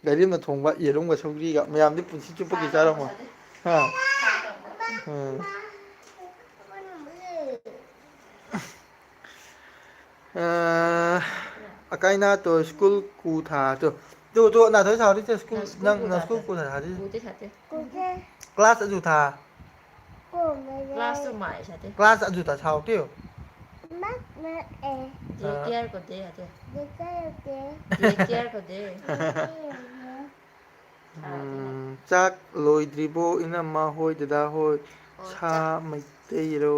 ꯒꯥꯔꯤꯅ ꯊꯣꯡꯕ ꯌꯦꯔꯨꯝꯒ ꯁꯧꯒ꯭ꯔꯤꯒ ꯃꯌꯥꯝꯗꯤ ꯄꯨꯟꯁꯤ ꯆꯨꯞꯄꯒꯤ ꯁꯥ ꯀꯪꯕ ꯆꯥꯔꯝꯃꯣꯏ ꯆꯥꯗꯦ ꯍꯥ ꯁꯥ ꯀꯪꯕ ꯎꯝ ꯑꯀꯥꯏꯅꯥ ꯇꯣ ꯁ꯭ꯀꯨꯜ ꯀꯨ ꯊꯥ ꯇꯣ ꯅꯥꯊꯣꯏ ꯁꯥꯎꯔꯤ ꯁ꯭ꯀꯨꯜ ꯅꯪ ꯁ꯭ꯀꯨꯜ ꯀꯨ ꯊꯥꯔꯤ ꯀꯨꯗꯤ ꯊꯥꯗꯦ ꯀ꯭ꯂꯥꯁ ꯑꯗꯨ ꯊꯥ ꯀ꯭ꯂꯥꯁꯇꯣ ꯃꯥꯏ ꯊꯥꯗꯦ ꯀ꯭ꯂꯥꯁ ꯑꯗꯨꯗ ꯁꯥꯎꯇꯤꯌꯨ ꯗꯦ ꯀꯦꯌꯔ ꯀꯣꯗꯦ ꯍꯥꯏꯗꯦ ꯗꯦ ꯀꯦꯌꯔ ꯀꯣꯗꯦ ꯆꯥꯛ ꯂꯣꯏꯗ꯭ꯔꯤꯕꯣ ꯏꯅꯝꯃ ꯍꯣꯏ ꯗꯗꯥ ꯍꯣꯏ ꯑꯣ ꯁꯥ ꯆꯥꯛ ꯃꯩꯇꯩꯔꯣ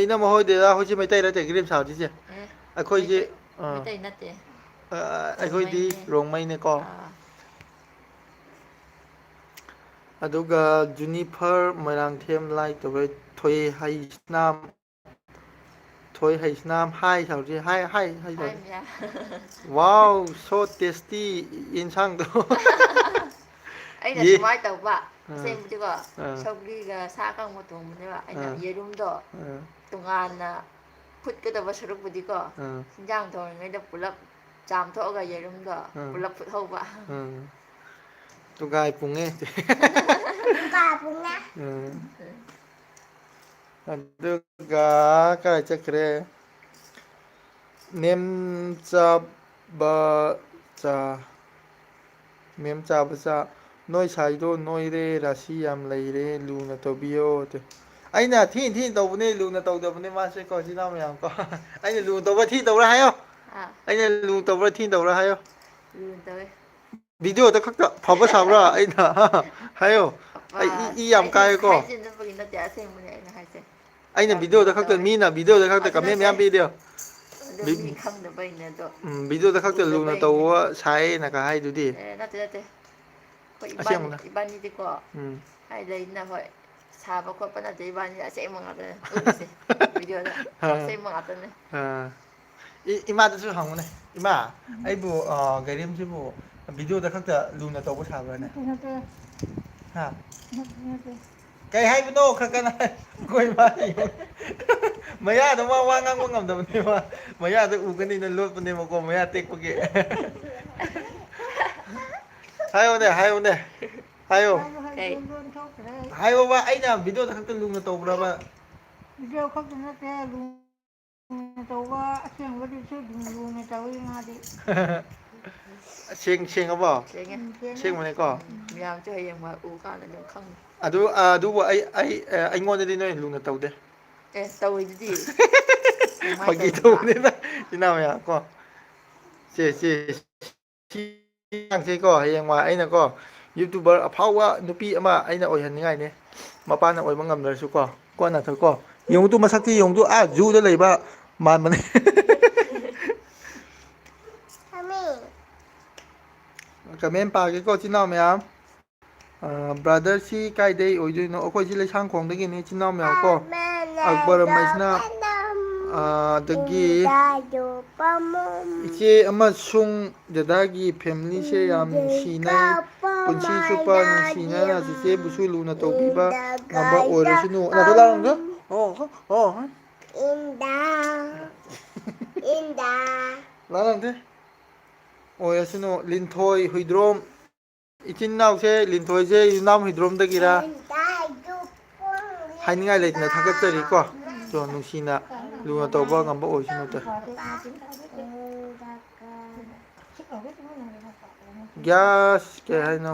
ꯏꯅꯝꯃ ꯍꯣꯏ ꯗꯗꯥ ꯍꯣꯏꯁꯦ ꯃꯩꯇꯩ ꯅꯠꯇꯦ ꯒꯔꯤꯝ ꯁꯥꯗꯣꯏꯁꯦ ꯑꯦ ꯑꯩꯈꯣꯏꯁꯦ ꯃꯩꯇꯩ ꯃꯩꯇꯩ ꯅꯠꯇꯦ ꯑꯩꯈꯣꯏꯗꯤ ꯔꯣꯡꯃꯩꯅꯦ ꯔꯣꯡꯃꯩꯅꯦꯀꯣ ꯑꯥ ꯑꯗꯨꯒ ꯖꯨꯅꯤꯐꯔ ꯃꯣꯏꯔꯥꯡꯊꯦꯝ ꯂꯥꯏ ꯇꯧꯕ ꯊꯣꯏꯍꯩꯁꯅꯥꯝ ꯊꯣꯏ ꯍꯩꯁꯅꯥꯝ ꯍꯥꯏ ꯁꯧꯔꯤ ꯍꯥꯏ ꯍꯥꯏ ꯁꯧꯔꯤ ꯃꯌꯥ ꯋꯥꯎ ꯁꯣ ꯇꯦꯁꯇꯤ ꯌꯦꯟꯁꯥꯡꯗꯣ ꯑꯩꯅ ꯌꯦ ꯁꯨꯃꯥꯏꯅ ꯇꯧꯕ ꯑꯥ ꯑꯁꯦꯡꯕꯗꯤꯀꯣ ꯑꯥ ꯁꯧꯒ꯭ꯔꯤꯒ ꯁꯥ ꯑꯀꯪꯕ ꯊꯣꯡꯕꯅꯦꯕ ꯑꯩꯅ ꯑꯥ ꯌꯦꯔꯨꯝꯗꯣ ꯑꯥ ꯇꯣꯉꯥꯟꯅ ꯐꯨꯠꯀꯗꯕ ꯁꯔꯨꯛꯄꯨꯗꯤꯀꯣ ꯑꯥ ꯍꯤꯟꯖꯥꯡ ꯊꯣꯡꯔꯤꯉꯩꯗ ꯄꯨꯂꯞ ꯆꯥꯝꯊꯣꯛꯑꯒ ꯌꯦꯔꯨꯝꯗꯣ ꯄꯨꯂꯞ ꯐꯨꯠꯍꯧꯕ ꯇꯨꯒꯥꯏ ꯄꯨꯡꯉꯦ ꯑꯗꯨꯒ ꯀꯥꯏ ꯆꯠꯈ꯭ꯔꯦ ꯅꯦꯝꯆꯥꯕꯆꯥ ꯃꯦꯝꯆꯥꯕꯆꯥ ꯅꯣꯏ ꯁꯥꯏꯗꯣ ꯅꯣꯏꯔꯦ ꯔꯥꯁꯤ ꯌꯥꯝ ꯂꯩꯔꯦ ꯂꯨꯅ ꯇꯧꯕꯤꯌꯣ ꯑꯩꯅ ꯊꯤ ꯇꯧꯕꯅꯤ ꯂꯨꯅ ꯇꯧꯗꯕꯅꯤ ꯃꯥꯁꯦ ꯀꯣ ꯏꯆꯤꯟ ꯏꯅꯥꯎ ꯃꯌꯥꯝ ꯀꯣ ꯑꯩꯅ ꯂꯨꯅ ꯇꯧꯕ꯭ꯔꯥ ꯊꯤ ꯇꯧꯕ꯭ꯔꯥ ꯍꯥꯏꯌꯣ ꯑꯥ ꯑꯩꯅ ꯂꯨꯅ ꯇꯧꯕ꯭ꯔꯥ ꯊꯤ ꯇꯧꯕ꯭ꯔꯥ ꯍꯥꯏꯌꯣ ꯂꯨꯅ ꯇꯧꯋꯦ ꯚꯤꯗꯤꯑꯣꯗ ꯈꯛꯇ ꯐꯕ ꯁꯥꯕ꯭ꯔꯥ ꯑꯩꯅ ꯍꯥꯏꯌꯣ ꯑꯩ ꯏ ꯌꯥꯝ ꯀꯥꯏꯀꯣ ꯍꯥꯏꯖꯤꯟꯅꯕꯒꯤ ꯅꯠꯇꯦ ꯑꯁꯦꯡꯕꯅꯦ ꯑꯩꯅ ꯍꯥꯏꯁꯦ ꯑꯩꯅ ꯌꯥꯝ ꯚꯤꯗꯤꯑꯣꯗ ꯂꯨꯅ ꯈꯛꯇ ꯇꯧꯋꯦ ꯃꯤꯅ ꯚꯤꯗꯤꯑꯣꯗ ꯈꯛꯇ ꯑꯗꯨ ꯀꯃꯦꯟ ꯅꯠꯇꯦ ꯃꯌꯥꯝ ꯄꯤꯗꯦ ꯑꯗꯣ ꯃꯤ ꯈꯪꯗꯕꯩꯅꯦ ꯑꯗꯣ ꯚꯤꯗꯤꯑꯣꯗ ꯈꯛꯇ ꯂꯨꯅ ꯎꯗꯕꯩꯅꯦ ꯇꯧꯕ ꯁꯥꯏꯌꯦꯅꯒ ꯍꯥꯏꯗꯨꯗꯤ ꯑꯦ ꯅꯠꯇꯦ ꯑꯩꯈꯣꯏ ꯑꯁꯦꯡꯕꯅ ꯏꯕꯥꯅꯤꯗꯤꯀꯣ ꯎꯝ ꯍꯥꯏ ꯂꯩꯅ ꯍꯣꯏ ꯁꯥꯕ ꯈꯣꯠꯄ ꯅꯠꯇꯦ ꯏꯕꯥꯅꯤ ꯑꯁꯦꯡꯕ ꯉꯥꯛꯇꯅꯦ ꯎꯠꯂꯤꯁꯦ ꯚꯤꯗꯤꯑꯣꯗ ꯑꯁꯦꯡꯕ ꯉꯥꯛꯇꯅꯦ ꯏꯃꯥꯗꯁꯨ ꯍꯪꯉꯨꯅꯦ ꯏꯃꯥ ꯑꯩꯕꯨ ꯒꯥꯏꯔꯦꯝꯁꯤꯕꯨ ꯚꯤꯗꯤꯑꯣꯗ ꯈꯛꯇ ꯂꯨꯅ ꯇꯧꯕ ꯁꯥꯕ꯭ꯔꯅꯦ ꯅꯠꯇꯦ ꯍꯥ ꯅꯠꯇꯦ ꯀꯩ ꯍꯥꯏꯕꯅꯣ ꯈꯔ ꯀꯟꯅ ꯑꯩꯈꯣꯏ ꯏꯃꯥꯅ ꯃꯌꯥꯗ ꯋꯥ ꯉꯥꯡꯕ ꯉꯝꯗꯕꯅꯦꯕ ꯃꯌꯥꯗ ꯎꯒꯅꯤꯅ ꯂꯣꯠꯄꯅꯦꯕꯀꯣ ꯃꯌꯥ ꯇꯦꯛꯄꯒꯤ ꯍꯥꯏꯌꯨꯅꯦ ꯍꯥꯏꯌꯣ ꯍꯥꯏꯕ ꯍꯩꯇ꯭ꯔꯦ ꯀꯩ ꯂꯣꯟ ꯊꯣꯛꯇ꯭ꯔꯦ ꯍꯥꯏꯌꯣꯕ ꯑꯩꯅ ꯚꯤꯗꯤꯑꯣꯗ ꯈꯛꯇ ꯂꯨꯅ ꯇꯧꯕ꯭ꯔꯕ ꯚꯤꯗꯤꯑꯣ ꯈꯛꯇ ꯅꯠꯇꯦ ꯂꯨꯅ ꯇꯧꯕ ꯑꯁꯦꯡꯕꯗꯨꯁꯨ ꯑꯗꯨꯝ ꯂꯨꯅ ꯇꯧꯋꯤ ꯃꯥꯗꯤ ꯁꯦꯡꯉꯕꯣ ꯁꯦꯡꯉꯦ ꯁꯦꯡꯉꯦ ꯑꯁꯦꯡꯕꯅꯦꯀꯣ ꯃꯌꯥꯝꯁꯨ ꯍꯌꯦꯡꯋꯥꯏ ꯎ ꯀꯥꯟꯗ ꯑꯗꯨꯝ ꯈꯪꯅꯤ ꯑꯗꯨꯕꯨ ꯑꯩꯉꯣꯟꯗꯗꯤ ꯅꯣꯏ ꯂꯨꯅ ꯇꯧꯗꯦ ꯑꯦ ꯇꯧꯔꯤꯗꯨꯗꯤ ꯀꯃꯥꯏꯅ ꯐꯥꯒꯤ ꯇꯧꯔꯤꯕ ꯇꯧꯕꯅꯤꯗ ꯏꯆꯤꯟ ꯏꯅꯥꯎ ꯃꯌꯥꯝ ꯀꯣ ꯁꯤꯉꯥꯡꯁꯦꯀꯣ ꯍꯌꯦꯡꯋꯥꯏ ꯑꯩꯅꯀꯣ ꯌꯨꯇꯨꯕꯔ ꯑꯐꯥꯎꯕ ꯅꯨꯄꯤ ꯑꯃ ꯑꯩꯅ ꯑꯣꯏꯍꯟꯅꯤꯡꯉꯥꯏꯅꯤ ꯃꯄꯥꯅ ꯑꯣꯏꯕ ꯉꯝꯗ꯭ꯔꯁꯨ ꯀꯣꯟꯅꯊꯛꯀꯣ ꯌꯦꯡꯉꯨꯇꯨ ꯃꯁꯛꯇꯤ ꯌꯦꯡꯉꯨꯇꯨ ꯖꯨꯗ ꯂꯩꯕ ꯃꯥꯟꯕꯅꯤ ꯀꯃꯦꯟ ꯄꯥꯒꯦꯀꯣ ꯏꯆꯤꯟ ꯏꯅꯥꯎ ꯃꯌꯥꯝ ꯕ꯭ꯔꯥꯗꯔꯁꯤ ꯀꯥꯏꯗꯩ ꯑꯣꯏꯗꯣꯏꯅꯣ ꯑꯩꯈꯣꯏꯁꯤ ꯂꯩꯁꯥꯡꯈꯣꯡꯗꯒꯤꯅꯤ ꯏꯆꯤꯟ ꯏꯅꯥꯎ ꯃꯌꯥꯝ ꯀꯣ ꯑꯛꯕꯔ ꯃꯩꯁꯅꯥꯝ ꯑꯗꯒꯤ ꯏꯆꯦ ꯑꯃꯁꯨꯡ ꯗꯗꯥꯒꯤ ꯐꯦꯃꯤꯂꯤꯁꯦ ꯌꯥꯝ ꯅꯨꯡꯁꯤꯅꯩ ꯄꯨꯟꯁꯤ ꯆꯨꯞꯄ ꯅꯨꯡꯁꯤꯅꯅ ꯆꯤꯆꯦꯕꯨꯁꯨ ꯂꯨꯅ ꯇꯧꯕꯤꯕ ꯉꯝꯕ ꯑꯣꯏꯔꯁꯅꯨ ꯑꯣꯏꯔꯁꯅꯨ ꯂꯤꯟꯊꯣꯏ ꯍꯨꯏꯗ꯭ꯔꯣꯝ ꯏꯆꯤꯟ ꯏꯅꯥꯎꯁꯦ ꯂꯤꯟꯊꯣꯏꯁꯦ ꯌꯨꯝꯅꯥꯝ ꯍꯨꯏꯗ꯭ꯔꯣꯝꯗꯒꯤꯔ ꯍꯥꯏꯅꯤꯡꯉꯥꯏ ꯂꯩꯇꯅ ꯊꯥꯒꯠꯆꯔꯤꯀꯣ ꯅꯨꯡꯁꯤꯅ ꯂꯨꯅ ꯇꯧꯕ ꯉꯝꯕ ꯑꯣꯏꯁꯅꯨꯇ ꯒ꯭ꯌꯥꯁ ꯀꯩ ꯍꯥꯏꯅꯣ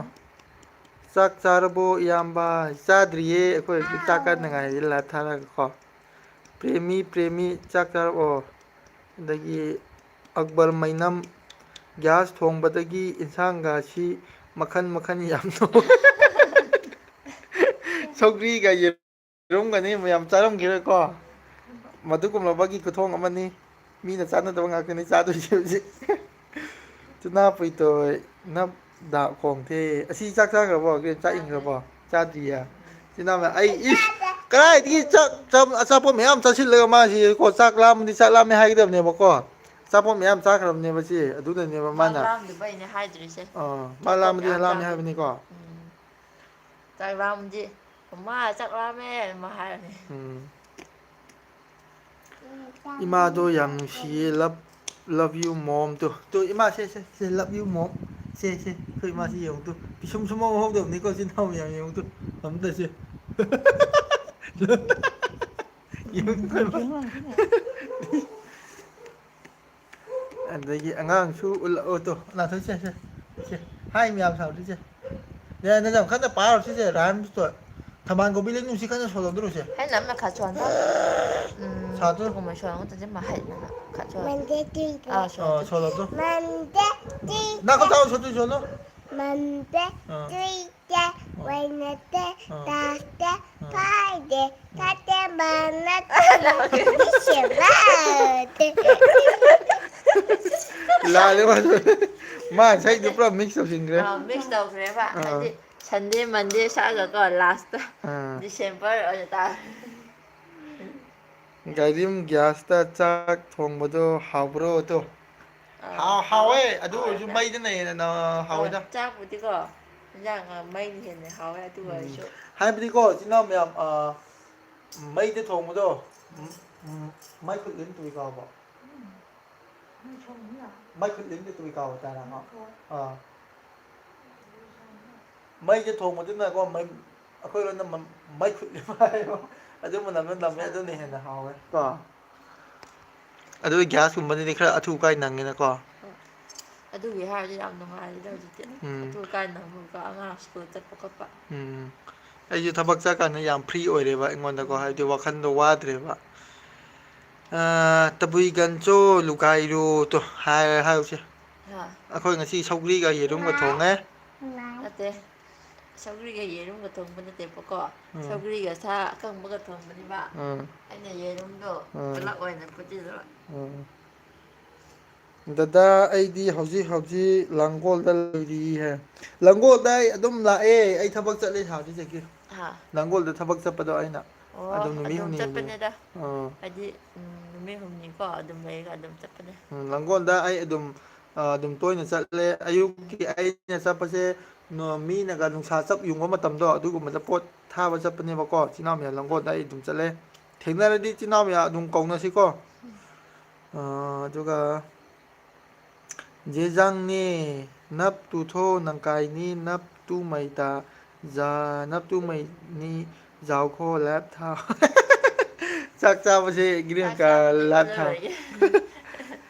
ꯆꯥꯛ ꯆꯥꯔꯕꯣ ꯏꯌꯥꯝꯕ ꯆꯥꯗ꯭ꯔꯤꯌꯦ ꯑꯩꯈꯣꯏ ꯍꯧꯖꯤꯛ ꯆꯥꯛ ꯀꯟꯅ ꯉꯥꯏꯔꯤ ꯂꯥꯏꯞ ꯊꯥꯔꯒꯀꯣ ꯄ꯭ꯔꯦꯃꯤ ꯆꯥꯛ ꯆꯥꯔꯛꯑꯣ ꯑꯗꯒꯤ ꯑꯛꯕꯔ ꯃꯩꯅꯝ ꯒ꯭ꯌꯥꯁ ꯊꯣꯡꯕꯗꯒꯤ ꯏꯟꯁꯥꯡꯒꯁꯤ ꯃꯈꯟ ꯃꯈꯟ ꯌꯥꯝ ꯁꯧꯒ꯭ꯔꯤꯒ ꯌꯦꯔꯨꯝꯒꯅꯤ ꯃꯌꯥꯝ ꯆꯥꯔꯝꯈꯤꯔꯣꯏꯀꯣ ꯃꯗꯨꯒꯨꯝꯂꯕꯒꯤ ꯈꯨꯊꯣꯡ ꯑꯃꯅꯤ ꯃꯤꯅ ꯆꯥꯟꯅꯗꯕ ꯉꯥꯛꯇꯅꯤ ꯆꯥꯗꯣꯏꯁꯦ ꯍꯧꯖꯤꯛ ꯈꯣꯡꯊꯦ ꯑꯁꯤ ꯆꯥꯛ ꯆꯥꯈ꯭ꯔꯕꯣ ꯆꯥꯛ ꯆꯥꯗ꯭ꯔꯤ ꯏꯪꯈ꯭ꯔꯕꯣ ꯆꯥꯗ꯭ꯔꯤꯌꯦ ꯑꯩ ꯀꯗꯥꯏꯗꯒꯤ ꯑꯆꯥꯄꯣꯠ ꯃꯌꯥꯝ ꯆꯥꯁꯤꯜꯂꯒ ꯃꯥꯁꯤ ꯀꯣ ꯆꯥꯛ ꯂꯥꯝꯃꯗꯤ ꯆꯥꯛ ꯂꯥꯝꯃꯦ ꯍꯥꯏꯒꯗꯕꯅꯦꯕꯀꯣ ꯑꯆꯥꯄꯣꯠ ꯃꯌꯥꯝ ꯆꯥꯈ꯭ꯔꯕꯅꯦꯕ ꯁꯤ ꯑꯗꯨꯅꯅꯦꯕ ꯆꯥꯛ ꯃꯥꯅ ꯂꯥꯝꯗꯕꯩꯅꯦ ꯍꯥꯏꯗ꯭ꯔꯤꯁꯦ ꯃꯥ ꯑꯆꯥꯄꯣꯠ ꯂꯥꯝꯃꯗꯤ ꯃꯌꯥꯝ ꯂꯥꯝꯃꯦ ꯆꯥꯕꯩꯅꯦ ꯍꯥꯏꯕꯅꯤꯀꯣ ꯆꯥꯛ ꯂꯥꯝꯃꯗꯤ ꯃꯥ ꯆꯥꯛ ꯂꯥꯝꯃꯦ ꯑꯗꯨꯝ ꯍꯥꯏꯔꯅꯤ ꯎꯝ ꯏꯃꯥꯗꯣ ꯌꯥꯝ ꯅꯨꯡꯁꯤꯌꯦ ꯂꯞ ꯌꯨ ꯃꯣꯝ ꯇꯨ ꯏꯃꯥꯁꯦ ꯂꯞ ꯌꯨ ꯃꯣꯝ ꯁꯦ ꯑꯩꯈꯣꯏ ꯏꯃꯥꯁꯤ ꯌꯦꯡꯉꯨ ꯇꯨ ꯄꯤꯁꯨꯝ ꯁꯨꯡꯍꯧ ꯍꯧꯗꯕꯅꯤꯀꯣ ꯏꯆꯤꯟ ꯏꯅꯥꯎ ꯃꯌꯥꯝ ꯌꯦꯡꯉꯨ ꯇꯨ ꯑꯝꯇꯁꯦ ꯑꯗꯒꯤ ꯑꯉꯥꯡꯁꯨ ꯎꯠꯂꯛꯑꯣ ꯅꯥꯊꯣꯏꯁꯦ ꯍꯥꯏ ꯃꯌꯥꯝ ꯁꯥꯎꯔꯤꯁꯦ ꯀꯟꯅ ꯄꯥꯔꯁꯤꯁꯦ ꯔꯥꯏꯝꯁꯇꯣ ꯊꯝꯕꯥꯜ ꯀꯧꯕꯤ ꯂꯩꯅꯨꯡꯁꯤ ꯀꯟꯅ ꯁꯣꯜꯍꯧꯗꯣꯔꯁꯦ 还能不能看穿它？ꯁꯥꯗꯣ 这个没说，我直接买海南的，看穿。啊，说的。 ꯁꯣꯜꯍꯧꯗꯣ ꯅꯥꯀꯣ ꯇꯥꯎ ꯁꯣꯇꯨ ꯁꯣꯜꯂꯣ Monday, Tuesday, Wednesday, Thursday, Friday, Saturday, Sunday. ꯂꯥꯜꯂꯦ ꯃꯥ ꯏꯁꯩꯗꯨ ꯄꯨꯔꯥ ꯃꯤꯛꯁ ꯇꯧꯁꯤꯟꯈ꯭ꯔꯦ ꯃꯤꯛꯁ ꯇꯧꯈ꯭ꯔꯦꯕ ꯍꯥꯏꯗꯤ ꯁꯟꯗꯦ ꯃꯟꯗꯦ ꯁꯛꯑꯒꯀꯣ ꯂꯥꯁꯇ ꯗꯤꯁꯦꯝꯕꯔ ꯑꯣꯏꯅ ꯇꯥꯔꯦ ꯒꯥꯔꯤꯝ ꯒ꯭ꯌꯥꯁꯇ ꯆꯥꯛ ꯊꯣꯡꯕꯗꯣ ꯍꯥꯎꯕ꯭ꯔꯣ ꯇꯣ ꯍꯥꯎꯋꯦ ꯑꯗꯨ ꯑꯣꯏꯔꯁꯨ ꯍꯥꯎꯋꯦꯗ ꯃꯩꯗꯅ ꯍꯦꯟꯅ ꯍꯥꯎꯋꯦꯗ ꯆꯥꯛꯄꯨꯗꯤꯀꯣ ꯏꯟꯖꯥꯡ ꯃꯩꯅ ꯍꯦꯟꯅ ꯍꯥꯎꯋꯦ ꯑꯗꯨ ꯑꯣꯏꯔꯁꯨ ꯍꯥꯏꯕꯗꯤꯀꯣ ꯏꯆꯤꯟ ꯏꯅꯥꯎ ꯃꯌꯥꯝ ꯃꯩꯗ ꯊꯣꯡꯕꯗꯣ ꯃꯩ ꯈꯨꯠꯂꯨꯅ ꯇꯨꯏ ꯀꯥꯎꯕ ꯃꯩ ꯈꯨꯠꯂꯨꯅ ꯇꯨꯏ ꯀꯥꯎꯕ ꯇꯥꯔ ꯃꯩꯁꯦ ꯊꯣꯡꯕꯗꯨꯅꯀꯣ ꯑꯩꯈꯣꯏꯔꯣꯝꯗ ꯃꯩ ꯈꯨꯠꯂꯤꯕ ꯍꯥꯏꯕ ꯑꯗꯨ ꯃꯅꯝꯅ ꯅꯝꯃꯦ ꯑꯗꯨꯅ ꯍꯦꯟꯅ ꯍꯥꯎꯋꯦ ꯀꯣ ꯑꯗꯨ ꯒ꯭ꯌꯥꯁꯀꯨꯝꯕꯗꯨꯗꯤ ꯈꯔ ꯑꯊꯨ ꯑꯀꯥꯏ ꯅꯪꯉꯤꯅꯀꯣ ꯍꯣꯏ ꯑꯗꯨꯒꯤ ꯍꯥꯏꯔꯗꯤ ꯌꯥꯝ ꯅꯨꯡꯉꯥꯏꯔꯦꯗ ꯍꯧꯖꯤꯛꯇꯤ ꯎꯝ ꯑꯊꯨ ꯑꯀꯥꯏ ꯅꯪꯕꯒ ꯑꯉꯥꯡ ꯁ꯭ꯀꯨꯜ ꯆꯠꯄ ꯈꯣꯠꯄ ꯎꯝ ꯑꯩꯁꯨ ꯊꯕꯛ ꯆꯠꯀꯥꯟꯗ ꯌꯥꯝ ꯐ꯭ꯔꯤ ꯑꯣꯏꯔꯦꯕ ꯑꯩꯉꯣꯟꯗꯀꯣ ꯍꯥꯏꯕꯗꯤ ꯋꯥꯈꯟꯗꯣ ꯋꯥꯗ꯭ꯔꯦꯕ ꯇꯕꯨꯏ ꯒꯟꯆꯣ ꯂꯨꯒꯥꯏꯔꯨ ꯍꯥꯏꯔꯨꯁꯦ ꯍꯥ ꯑꯩꯈꯣꯏ ꯉꯁꯤ ꯁꯧꯒ꯭ꯔꯤꯒ ꯌꯦꯔꯨꯝꯒ ꯊꯣꯡꯉꯦ ꯅꯠꯇꯦ ꯁꯧꯒ꯭ꯔꯤꯒ ꯌꯦꯔꯨꯝꯒ ꯊꯣꯡꯕ ꯅꯠꯇꯦꯕꯀꯣ ꯎꯝ ꯁꯧꯒ꯭ꯔꯤꯒ ꯁꯥ ꯑꯀꯪꯕꯒ ꯊꯣꯡꯕꯅꯦꯕ ꯎꯝ ꯑꯩꯅ ꯌꯦꯔꯨꯝꯗꯣ ꯄꯨꯂꯞ ꯑꯣꯏꯅ ꯐꯨꯠꯂꯤꯕ ꯎꯝ ꯗꯗꯥ ꯑꯩꯗꯤ ꯍꯧꯖꯤꯛ ꯍꯧꯖꯤꯛ ꯂꯥꯡꯒꯣꯜꯗ ꯂꯩꯔꯤꯍꯦ ꯂꯥꯡꯒꯣꯜꯗ ꯑꯩ ꯑꯗꯨꯝ ꯂꯥꯛꯑꯦ ꯑꯩ ꯊꯕꯛ ꯆꯠꯂꯦ ꯁꯥꯎꯗꯤ ꯆꯠꯈꯤ ꯍꯥ ꯂꯥꯡꯒꯣꯜꯗ ꯊꯕꯛ ꯆꯠꯄꯗꯣ ꯑꯩꯅ ꯑꯣ ꯅꯨꯃꯤꯠ ꯑꯗꯨꯝ ꯍꯨꯝꯅꯤ ꯍꯨꯝꯅꯤ ꯆꯠꯄꯅꯦꯗ ꯑꯥ ꯍꯥꯏꯗꯤ ꯅꯨꯃꯤꯠ ꯍꯨꯝꯅꯤꯀꯣ ꯑꯗꯨꯝ ꯂꯩꯔꯒ ꯑꯗꯨꯝ ꯆꯠꯄꯅꯦ ꯂꯥꯡꯒꯣꯜꯗ ꯑꯩ ꯑꯗꯨꯝ ꯇꯣꯏꯅ ꯆꯠꯂꯦ ꯑꯌꯨꯛꯀꯤ ꯑꯩꯅ ꯆꯠꯄꯁꯦ ꯃꯤꯅꯒ ꯅꯨꯡꯁꯥ ꯆꯞ ꯌꯨꯡꯕ ꯃꯇꯝꯗꯣ ꯑꯗꯨꯒꯨꯝꯕꯗ ꯄꯣꯠ ꯊꯥꯕ ꯆꯠꯄꯅꯦꯕꯀꯣ ꯏꯆꯤꯜ ꯏꯅꯥꯎ ꯃꯌꯥꯝ ꯂꯥꯡꯒꯣꯜꯗ ꯑꯩ ꯑꯗꯨꯝ ꯆꯠꯂꯦ ꯊꯦꯡꯅꯔꯗꯤ ꯏꯆꯤꯜ ꯏꯅꯥꯎ ꯃꯌꯥꯝ ꯑꯗꯨꯝ ꯀꯧꯅꯁꯤꯀꯣ ꯑꯗꯨꯒ ꯖꯦꯖꯥꯡꯅꯦ ꯅꯞ ꯇꯨꯊꯣ ꯅꯪꯀꯥꯏꯅꯤ ꯅꯞ ꯇꯨ ꯃꯩꯇꯥ ꯅꯞ ꯇꯨ ꯃꯩꯅꯤ ꯖꯥꯎꯈꯣ ꯂꯦꯞ ꯊꯥꯎ ꯆꯥꯛ ꯆꯥꯕꯁꯦ ꯆꯥꯛ ꯒ꯭ꯔꯤꯟꯀ ꯆꯥꯕꯗꯤ ꯂꯥꯏꯞ ꯊꯥꯎ ꯎꯠꯂꯔꯣꯏꯒꯦ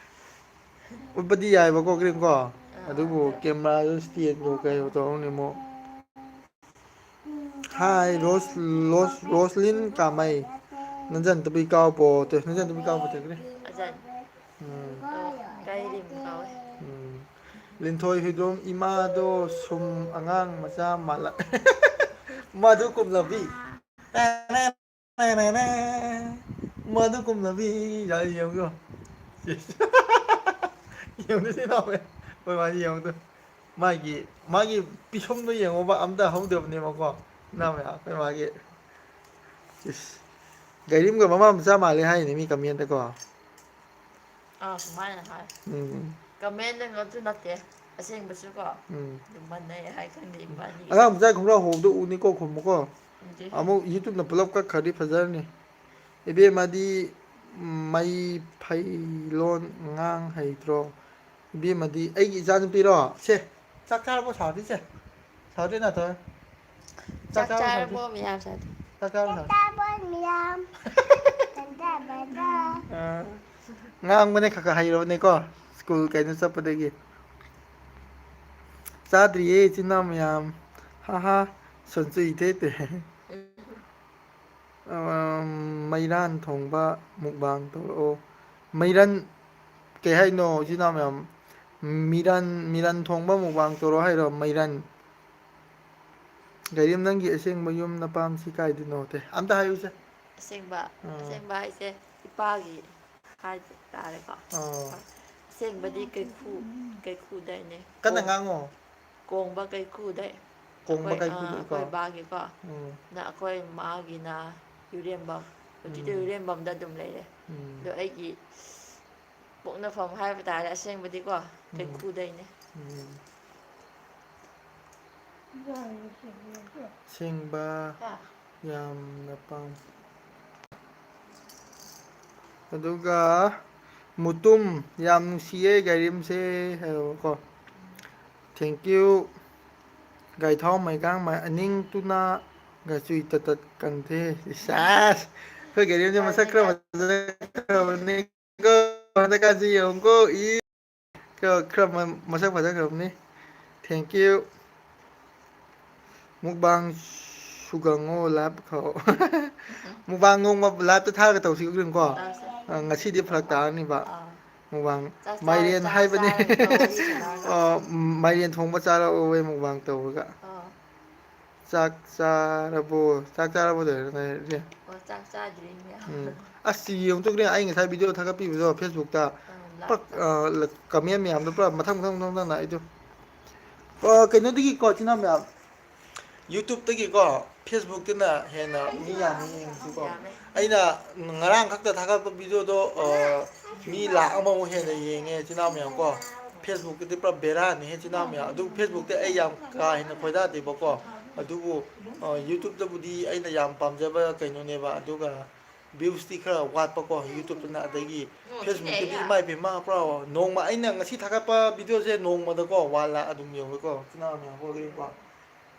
ꯎꯠꯄꯗꯤ ꯌꯥꯏꯕꯀꯣ ꯒ꯭ꯔꯤꯟꯀꯣ ꯑꯗꯨꯕꯨ ꯑꯗꯨ ꯀꯦꯃꯦꯔꯥꯗꯨ ꯏꯁꯇꯦꯟꯗꯣ ꯀꯩꯅꯣ ꯇꯧꯔꯅꯤ ꯑꯃꯨꯛ ꯍꯥꯏ ꯔꯣꯁꯂꯤꯟ ꯀꯥꯃꯩ ꯅꯟꯖꯟꯇꯕꯩ ꯀꯥꯎꯕꯣ ꯅꯟꯖꯟꯇꯕꯩ ꯀꯥꯎꯕꯣ ꯑꯖꯟ ꯑꯣ ꯀꯥꯏꯔꯤꯝ ꯀꯥꯎꯋꯦ ꯂꯤꯟꯊꯣꯏ ꯍꯨꯏꯗꯣꯝ ꯏꯃꯥꯗꯣ ꯁꯨꯝ ꯑꯉꯥꯡ ꯃꯆꯥ ꯃꯥꯜꯂꯛ ꯃꯗꯨ ꯀꯨꯝꯂꯕꯤ ꯃꯗꯨ ꯀꯨꯝꯅꯕꯤ ꯌꯦꯡꯉꯨ ꯌꯦꯡꯉꯨꯁꯤ ꯂꯥꯎꯋꯦ ꯍꯣꯏ ꯃꯥ ꯌꯦꯡꯉꯨꯗꯣ ꯃꯥꯒꯤ ꯄꯤꯁꯨꯝꯗꯣ ꯌꯦꯡꯉꯣꯕ ꯑꯝꯇ ꯍꯧꯗꯕꯅꯦꯕꯀꯣ ꯑꯩꯈꯣꯏ ꯃꯥꯒꯤ ꯏꯁ ꯒꯥꯏꯔꯤꯝꯒ ꯃꯃꯥ ꯃꯆꯥ ꯃꯥꯜꯂꯦ ꯍꯥꯏꯅꯤ ꯃꯤ ꯀꯃꯦꯟꯇꯀꯣ ꯁꯨꯃꯥꯏꯅ ꯍꯥꯏ ꯎꯝ ꯀꯃꯦꯟꯗ ꯉꯛꯇ ꯅꯠꯇꯦ ꯑꯁꯦꯡꯕꯁꯨ ꯀꯣ ꯎꯝ ꯑꯗꯨꯝ ꯃꯥꯟꯅꯩ ꯍꯥꯏ ꯈꯪꯗꯦ ꯏꯕꯥꯅꯤꯒꯤ ꯑꯉꯥꯡ ꯃꯆꯥ ꯁꯛꯇꯣ ꯈꯣꯡꯒ꯭ꯔꯥꯎ ꯍꯣꯕꯗꯣ ꯎꯅꯤꯀꯣ ꯈꯨꯝꯃꯨꯀꯣ ꯎꯗꯦ ꯑꯃꯨꯛ ꯌꯨꯇꯨꯞꯅ ꯄꯨꯂꯞ ꯀꯛꯈ꯭ꯔꯗꯤ ꯐꯖꯔꯅꯤ ꯏꯕꯦꯝꯃꯗꯤ ꯃꯩ ꯐꯩꯂꯣꯟ ꯉꯥꯡ ꯍꯩꯇ꯭ꯔꯣ ꯏꯕꯦꯝꯃꯗꯤ ꯑꯩꯒꯤ ꯏꯆꯥꯅꯨꯄꯤꯔꯣ ꯁꯦ ꯆꯥꯛ ꯆꯥꯔꯕꯣ ꯁꯥꯎꯔꯗꯣꯏꯁꯦ ꯁꯥꯎꯔꯗꯣꯏ ꯅꯠꯇ꯭ꯔꯣ ꯆꯥꯛ ꯆꯥꯔꯕꯣ ꯃꯌꯥꯝ ꯁꯥꯗꯦ ꯆꯥꯛ ꯆꯥꯔꯕꯣ ꯉꯥꯡꯕꯅꯦ ꯈꯔ ꯍꯩꯔꯕꯅꯦꯀꯣ ꯁ꯭ꯀꯨꯜ ꯀꯩꯅꯣ ꯆꯠꯄꯗꯒꯤ ꯆꯥꯗ꯭ꯔꯤꯌꯦ ꯏꯆꯤꯟ ꯏꯅꯥꯎ ꯃꯌꯥꯝ ꯍꯥꯍꯥ ꯃꯩꯔꯥꯟ ꯊꯣꯡꯕ ꯃꯨꯛꯕꯥꯡ ꯇꯧꯔꯛꯑꯣ ꯃꯩꯔꯟ ꯀꯩ ꯍꯥꯏꯅꯣ ꯏꯆꯤꯟ ꯏꯅꯥꯎ ꯃꯌꯥꯝ ꯃꯤꯔꯟ ꯊꯣꯡꯕ ꯃꯨꯛꯕꯥꯡ ꯇꯧꯔꯣ ꯍꯥꯏꯔꯣ ꯃꯩꯔꯟ ꯒꯥꯔꯤꯝ ꯅꯪꯒꯤ ꯑꯁꯦꯡꯕ ꯌꯨꯝ ꯅꯄꯥꯝꯁꯤ ꯀꯥꯏꯗꯅꯣ ꯑꯝꯇ ꯍꯥꯏꯌꯨꯁꯦ ꯑꯁꯦꯡꯕ ꯑꯥ ꯑꯁꯦꯡꯕ ꯍꯥꯏꯁꯦ ꯏꯄꯥꯒꯤ ꯍꯥꯏꯕ ꯇꯥꯔꯦꯀꯣ ꯑꯥ ꯑꯁꯦꯡꯕꯗꯤ ꯀꯩꯈꯨꯗꯩꯅꯦ ꯀꯟꯅ ꯉꯥꯡꯉꯣ ꯀꯣꯡꯕ ꯀꯩꯈꯨꯗꯩ ꯀꯣꯡꯕ ꯑꯩꯈꯣꯏ ꯀꯥꯏꯀꯨꯗꯩꯀꯣ ꯕꯥꯒꯤꯀꯣ ꯎꯝ ꯑꯩꯈꯣꯏ ꯃꯥꯒꯤꯅ ꯌꯨꯔꯦꯝꯕꯝ ꯍꯧꯖꯤꯛꯇꯤ ꯎꯝ ꯌꯨꯔꯦꯝꯕꯝꯗ ꯑꯗꯨꯝ ꯂꯩꯔꯦ ꯎꯝ ꯑꯗꯣ ꯑꯩꯒꯤ ꯄꯣꯛꯅꯐꯝ ꯍꯥꯏꯕ ꯇꯥꯔꯦ ꯑꯁꯦꯡꯕꯗꯤꯀꯣ ꯎꯝ ꯀꯩꯈꯨꯗꯩꯅꯦ ꯎꯝ ꯁꯦꯡꯕ ꯍꯥ ꯌꯥꯝꯅ ꯄꯥꯝ ꯑꯗꯨꯒ ꯃꯨꯇꯨꯝ ꯌꯥꯝ ꯅꯨꯡꯁꯤꯌꯦ ꯒꯥꯏꯔꯤꯝꯁꯦ ꯍꯥꯏꯀꯣ ꯊꯦꯡꯀ꯭ꯌꯨ ꯒꯥꯏꯊꯥꯎ ꯃꯩꯒꯥꯡ ꯑꯅꯤꯡ ꯇꯨꯅ ꯒꯆꯨꯏ ꯇꯇꯠ ꯀꯪꯊꯦ ꯑꯩꯈꯣꯏ ꯒꯥꯔꯤꯁꯦ ꯃꯁꯛ ꯀꯔꯝꯍꯥꯏꯅ ꯈꯔ ꯌꯦꯡꯉꯨꯀꯣ ꯈꯔ ꯃꯁꯛ ꯐꯖꯈ꯭ꯔꯕꯅꯤ ꯊꯦꯡꯀ꯭ꯌꯨ ꯃꯨꯛꯕꯥꯡ ꯁꯨꯒꯪꯉꯣ ꯂꯥꯏꯞ ꯈꯥꯎ ꯃꯨꯛꯕꯥꯡ ꯅꯣꯡꯃ ꯂꯥꯏꯞꯇ ꯊꯥꯔꯒ ꯇꯧꯁꯤ ꯎꯗ꯭ꯔꯤꯡꯀꯣ ꯇꯧꯁꯦ ꯉꯁꯤꯗꯤ ꯐꯔꯛ ꯇꯥꯔꯅꯤꯕ ꯑꯥ ꯃꯨꯛꯕꯥꯡ ꯆꯥꯛ ꯃꯥꯏꯔꯦꯟ ꯍꯥꯏꯕꯅꯤ ꯆꯥꯔꯒ ꯋꯥꯔꯤ ꯁꯥꯟꯅꯔꯒ ꯃꯥꯏꯔꯦꯟ ꯊꯣꯡꯕ ꯆꯥꯔꯛꯑꯣꯌꯦ ꯃꯨꯛꯕꯥꯡ ꯇꯧꯔꯒ ꯑꯥ ꯆꯥꯛ ꯆꯥꯔꯕꯣ ꯆꯥꯛ ꯆꯥꯔꯕꯣ ꯑꯣ ꯆꯥꯛ ꯆꯥꯗ꯭ꯔꯤ ꯑꯁ ꯌꯦꯡꯉꯨꯇꯣ ꯑꯩ ꯉꯁꯥꯏ ꯚꯤꯗꯤꯑꯣ ꯊꯥꯒꯠꯄꯤꯕꯗꯣ ꯐꯦꯁꯕꯨꯛꯇ ꯂꯥꯏꯛꯇ ꯀꯃꯦꯟ ꯃꯌꯥꯝꯗꯣ ꯄꯨꯔꯥ ꯃꯊꯪ ꯃꯊꯪ ꯑꯩꯗꯣ ꯀꯩꯅꯣꯗꯒꯤꯀꯣ ꯏꯆꯤꯟ ꯏꯅꯥꯎ ꯃꯌꯥꯝ ꯌꯨꯇꯨꯞꯇꯒꯤꯀꯣ ꯐꯦꯁꯕꯨꯛꯇꯅ ꯍꯦꯟꯅ ꯃꯤ ꯌꯥꯝꯅ ꯌꯦꯡꯉꯤꯁꯤꯀꯣ ꯌꯥꯝꯃꯦ ꯑꯩꯅ ꯉꯔꯥꯡ ꯈꯛꯇ ꯊꯥꯒꯠꯄ ꯚꯤꯗꯤꯑꯣꯗꯣ ꯃꯤ ꯂꯥꯈ ꯑꯃꯃꯨꯛ ꯍꯦꯟꯅ ꯌꯦꯡꯉꯦ ꯏꯆꯤꯟ ꯏꯅꯥꯎ ꯃꯌꯥꯝ ꯀꯣ ꯐꯦꯁꯕꯨꯛꯇꯗꯤ ꯄꯨꯔꯥ ꯕꯦꯔꯥꯅꯤ ꯏꯆꯤꯟ ꯏꯅꯥꯎ ꯃꯌꯥꯝ ꯑꯗꯨꯕꯨ ꯐꯦꯁꯕꯨꯛꯇꯤ ꯑꯩ ꯌꯥꯝ ꯀꯥ ꯍꯦꯟꯅ ꯈꯣꯏꯗꯥꯗꯦꯕꯀꯣ ꯑꯗꯨꯕꯨ ꯌꯨꯇꯨꯞꯇꯕꯨꯗꯤ ꯑꯩꯅ ꯌꯥꯝ ꯄꯥꯝꯖꯕ ꯀꯩꯅꯣꯅꯦꯕ ꯑꯗꯨꯒ ꯚ꯭ꯌꯨꯁꯇꯤ ꯈꯔ ꯋꯥꯠꯄꯀꯣ ꯌꯨꯇꯨꯞꯇꯅ ꯑꯗꯒꯤ ꯐꯦꯁꯕꯨꯛꯇꯗꯤ ꯏꯃꯥꯏꯄꯦꯝꯃ ꯄꯨꯔꯥ ꯅꯣꯡꯃ ꯑꯩꯅ ꯉꯁꯤ ꯊꯥꯒꯠꯄ ꯚꯤꯗꯤꯑꯣꯁꯦ ꯅꯣꯡꯃꯗꯀꯣ 1 ꯂꯥꯈ ꯑꯗꯨꯝ ꯌꯧꯋꯦꯀꯣ ꯏꯆꯤꯟ ꯏꯅꯥꯎ ꯃꯌꯥꯝ